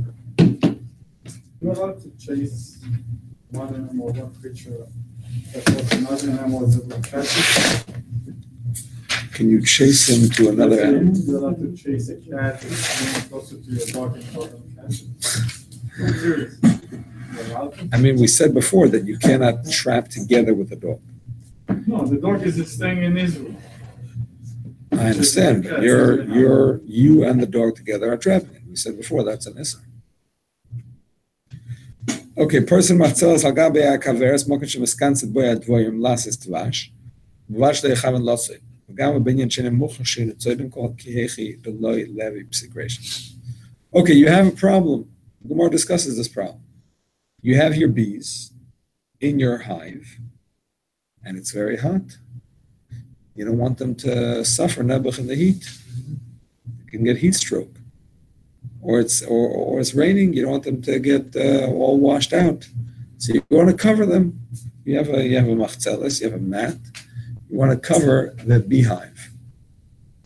You're allowed to chase one animal, one creature that was another animal that will catch it. Can you chase him to another animal? You're allowed to chase a cat that's closer to your dog and dog and catch it. I'm serious. You're allowed to? I mean, we said before that you cannot trap together with a dog. No, the dog is staying in Israel. I understand, but you and the dog together are trapping it. We said before that's an issur. Okay, person machzelas al gabe ha'kaveres moken shemiskanset bo yadvoyim lasis tvash dvash le'echaven losei v'gam b'binyan shenem muchashin etzodim kol kihechi d'loi levi p'sigration. Okay, you have a problem. The Gemara discusses this problem. You have your bees in your hive, and it's very hot. You don't want them to suffer nebuch in the heat. You can get heat stroke. Or it's raining, you don't want them to get all washed out. So you want to cover them. You have a machzeles, you have a mat. You want to cover the beehive.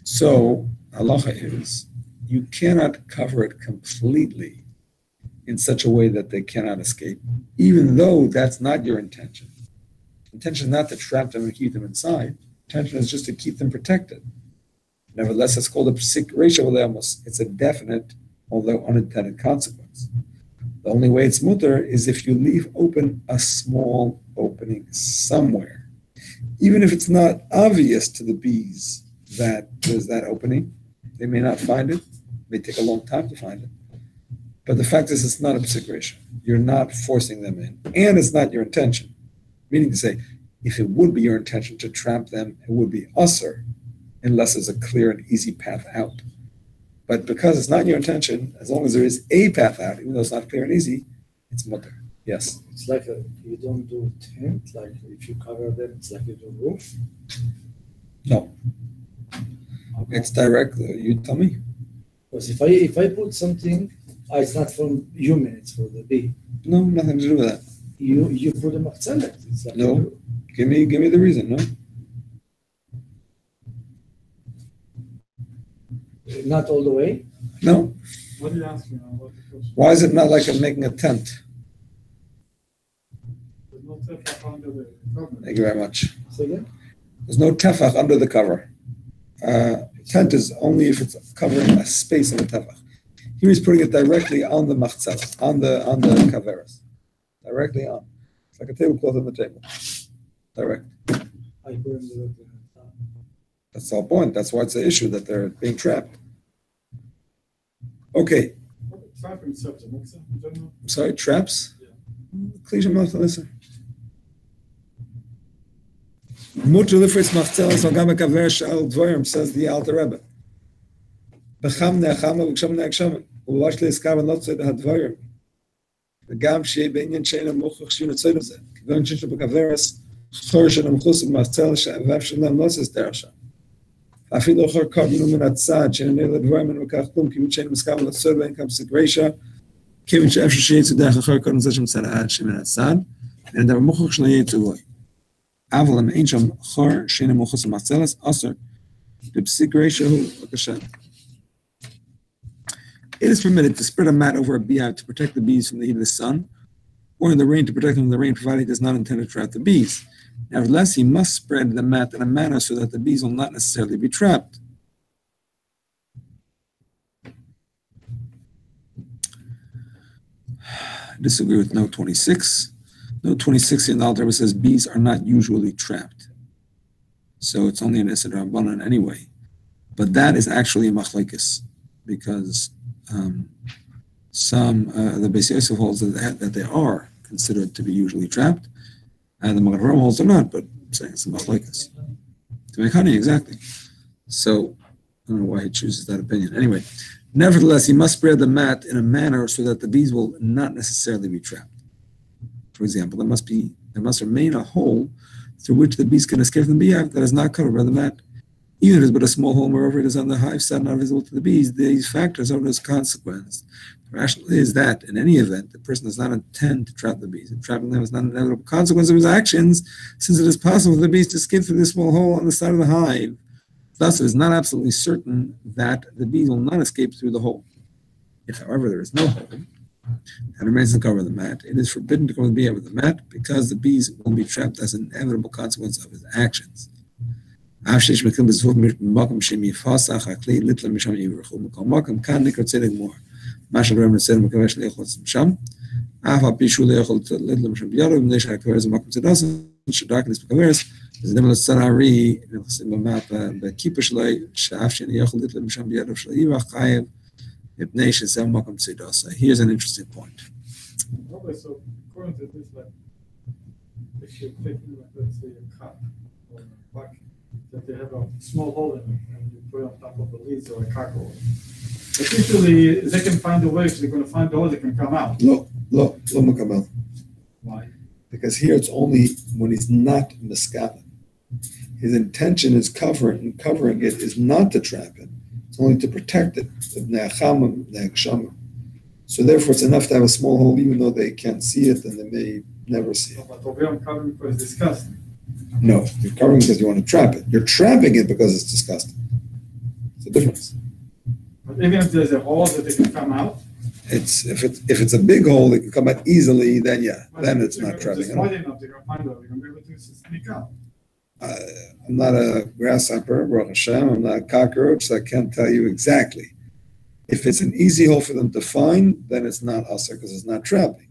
So halacha is you cannot cover it completely in such a way that they cannot escape, even though that's not your intention. Intention is not to trap them and keep them inside. Intention is just to keep them protected. Nevertheless, it's called a psik ratio. It's a definite, although unintended consequence. The only way it's mutter is if you leave open a small opening somewhere. Even if it's not obvious to the bees that there's that opening, they may not find it. It may take a long time to find it. But the fact is it's not a psik ratio. You're not forcing them in. And it's not your intention. Meaning to say, if it would be your intention to trap them, it would be usser, unless there's a clear and easy path out. But because it's not your intention, as long as there is a path out, even though it's not clear and easy, it's mutter. Yes? It's like you don't do tent, like if you cover them, it's like you do roof. No. It's direct. You tell me. Because if I put something, it's not from human, it's for the bee. No, nothing to do with that. You put a machzelet. It's like No. Give me the reason, no? Not all the way. No. What are you asking? What the question? Why is it not like making a tent? There's no tefach under the cover. Thank you very much. So yeah. There's no tefach under the cover. Tent is only if it's covering a space in the tefach. Here he's putting it directly on the machzela, on the kaveras. Directly on. It's like a tablecloth on the table. Direct. I put them directly on top. That's the whole point. That's why it's an issue that they're being trapped. Okay. Trapping subject, makes sense in general? I'm sorry, traps? Yeah. Klisha listen. Mutter lifritz machzelas al gam kaver shal dvorim, says the Alter Rebbe. Becham ne'achama v'ksham ne'akshaman. Uvash le'eskav not tzed hadvorim. V'gam shei be'inyan she'ena mochuch shun tzed of zeh. K'gon shinshel b'kaveras chor shenam chus machzelas she'avav shenam noses derasha. אפילו אחר קרבנו מן הצד שנענה לדברים ומכך כלום כיוון שאין מסכם לצוד ואין כאן סגרשה כיוון שאפשר שיצא דרך אחר קרבנו זה שמצד העד שמן הצד אין דבר מוכח שלא יהיה תבוי אבל אם אין שם אחר שאין מוכח למצלס אסר בסגרשה הוא בבקשה. It is permitted to spread a mat over a beehive to protect the bees from the heat of the sun or in the rain to protect them from the rain provided it does not intend to trap the bees. Nevertheless, he must spread the mat in a manner so that the bees will not necessarily be trapped. Disagree with note 26. Note 26 in the Alter Rebbe says bees are not usually trapped. So it's only an Issa Rabbanan anyway. But that is actually a machlekes because the Beis Yosef holds that they are considered to be usually trapped. And the Magen Avraham holds or not, but I'm saying it's a machlekes. To make honey, exactly. So I don't know why he chooses that opinion. Anyway, nevertheless, he must spread the mat in a manner so that the bees will not necessarily be trapped. For example, there must remain a hole through which the bees can escape from the beehive that is not covered by the mat. Even if it is but a small hole, moreover, it is on the hive side, not visible to the bees. These factors are as consequence. The rationale is that, in any event, the person does not intend to trap the bees. And trapping them is not an inevitable consequence of his actions, since it is possible for the bees to escape through this small hole on the side of the hive. Thus, it is not absolutely certain that the bees will not escape through the hole. If, however, there is no hole, and remains to cover the mat, it is forbidden to cover the beehive with the mat because the bees will be trapped as an inevitable consequence of his actions. מה שגורם לצלם מקווה של לאכול שם, אף על פי שהוא לא יכול לדלם שם בידו, ומדי שהכווה זה מקום צדס, שדרקנס בכוורס, וזה דמה לצד הארי, נכנסים בכיפה שלו, שאף שאני יכול לדלם שם בידו של איבה חייב, מפני שזה מקום צדס. Here's an interesting point. Okay, so according to this, like, if you're taking, like, let's say, a cup or a bucket, that they have a small hole in it, and you put it on top of the leaves or a cockle. But usually, they can find a way, if they're going to find a hole, they can come out. No, Makabel. Why? Because here it's only when he's not miskaven. His intention is covering it is not to trap it. It's only to protect it. So therefore, it's enough to have a small hole, even though they can't see it and they may never see it. But over I'm covering because it's disgusting. No, you're covering because you want to trap it. You're trapping it because it's disgusting. It's a difference. But even if there's a hole that they can come out, if it's a big hole that can come out easily, then yeah, then it's not trapping at all. Enough, they're going to find out. They're going to be able to sneak out. I'm not a grasshopper, Baruch Hashem. I'm not a cockroach, so I can't tell you exactly. If it's an easy hole for them to find, then it's not asr because it's not trapping.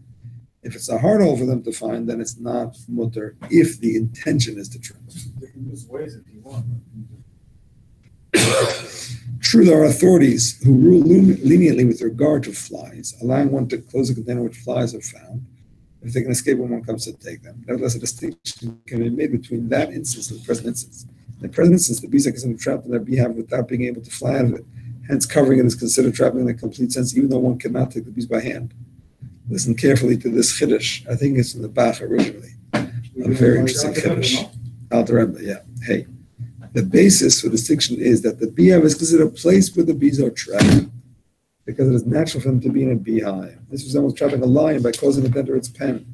If it's a hard hole for them to find, then it's not mutter if the intention is to trap. They can use ways if you want. True, there are authorities who rule leniently with regard to flies, allowing one to close a container in which flies are found if they can escape when one comes to take them. Nevertheless, a distinction can be made between that instance and the present instance. In the present instance, the bees are considered trapped in their beehive without being able to fly out of it. Hence, covering it is considered trapping in a complete sense, even though one cannot take the bees by hand. Listen carefully to this chiddush. I think it's in the Bach originally. A very interesting chiddush. Alter Rebbe, yeah. Hey. The basis for distinction is that the beehive is considered a place where the bees are trapped because it is natural for them to be in a beehive. This resembles trapping a lion by causing it to enter its pen.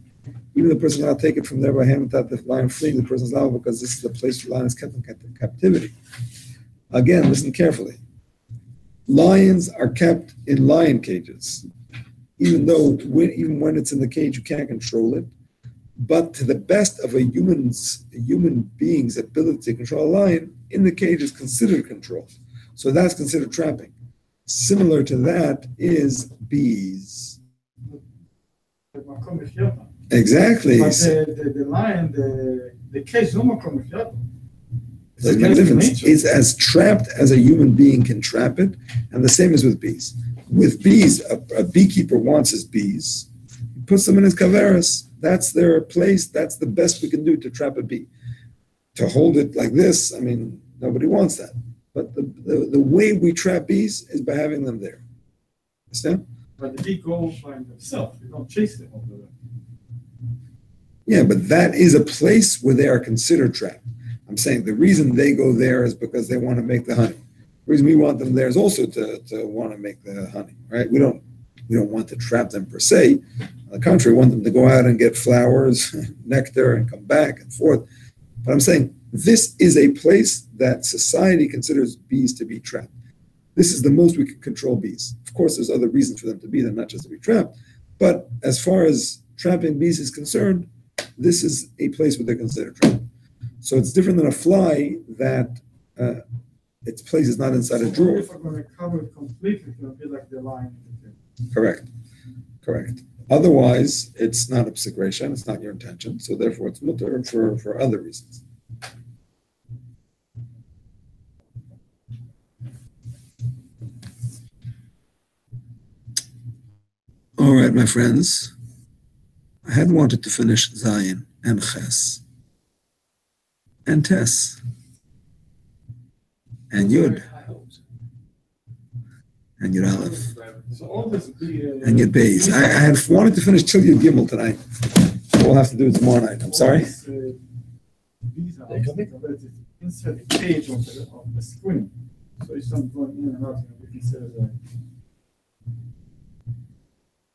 Even the person cannot take it from there by hand without the lion fleeing. The person is liable because this is the place where the lion is kept in captivity. Again, listen carefully. Lions are kept in lion cages. Even when it's in the cage, you can't control it. But to the best of a human being's ability to control a lion, in the cage is considered control. So that's considered trapping. Similar to that is bees. Exactly. But the lion, the cage, no makom mechyata. There's no difference. It's as trapped as a human being can trap it, and the same is with bees. With bees, a beekeeper wants his bees. He puts them in his kaveras. That's their place. That's the best we can do to trap a bee. to hold it like this, I mean, nobody wants that. But the way we trap bees is by having them there. Understand? But the bee goes by themselves. You don't chase them over there. Yeah, but that is a place where they are considered trapped. I'm saying the reason they go there is because they want to make the honey. The reason we want them there is also to want to make the honey, right? We don't want to trap them per se. On the contrary, we want them to go out and get flowers, nectar, and come back and forth. But I'm saying this is a place that society considers bees to be trapped. This is the most we can control bees. Of course, there's other reasons for them to be there, not just to be trapped. But as far as trapping bees is concerned, this is a place where they're considered trapped. So it's different than a fly that its place is not inside a drawer. If we're going to cover it completely, it's going to be like the line. Correct. Otherwise, it's not a psikration, it's not your intention, so therefore it's mutter for other reasons. All right, my friends. I had wanted to finish Zayin and Ches and Tes and Yud and Yud Aleph So all this and Yud Beis. I had wanted to finish till Yud Gimel tonight. So we'll have to do it tomorrow night. I'm sorry. Bees are inside the cage of the screen. So it's not going in and out. We consider the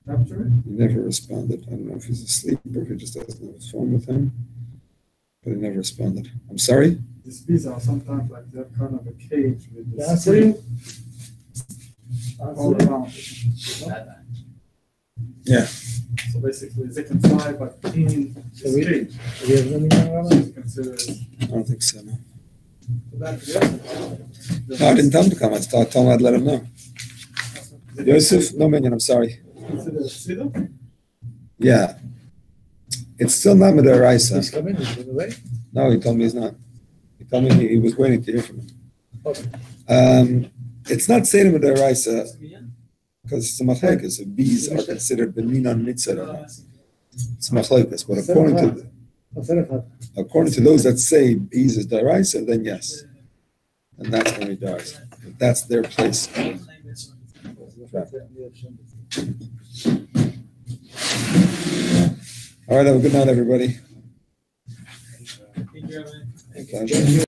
capture it. He never responded. I don't know if he's asleep or if he just doesn't have his phone with him. But he never responded. I'm sorry? These bees are sometimes like they're kind of a cage with the That's screen it. all around. Yeah. So basically, they can fly, but in So this we- cage, We have no meaning around it? it's considered. I don't think so, no. Back to the No, I didn't tell him to come. I told him I'd let him know. Yosef, no minion, I'm sorry. Consider cedar. Yeah. It's still not He's Midaraisa. coming, he's on the way. No, he told me he's not. He told me he was waiting to hear from him. Okay. It's not Seder Midaraisa because it's a machlekes. So bees are considered beninan mitzvah or not. It's machlekes. But according to those that say bees is daraisa, then yes. And that's when he dies. That's their place. All right, have a good night, everybody. Thank you, Rabbi. Pleasure.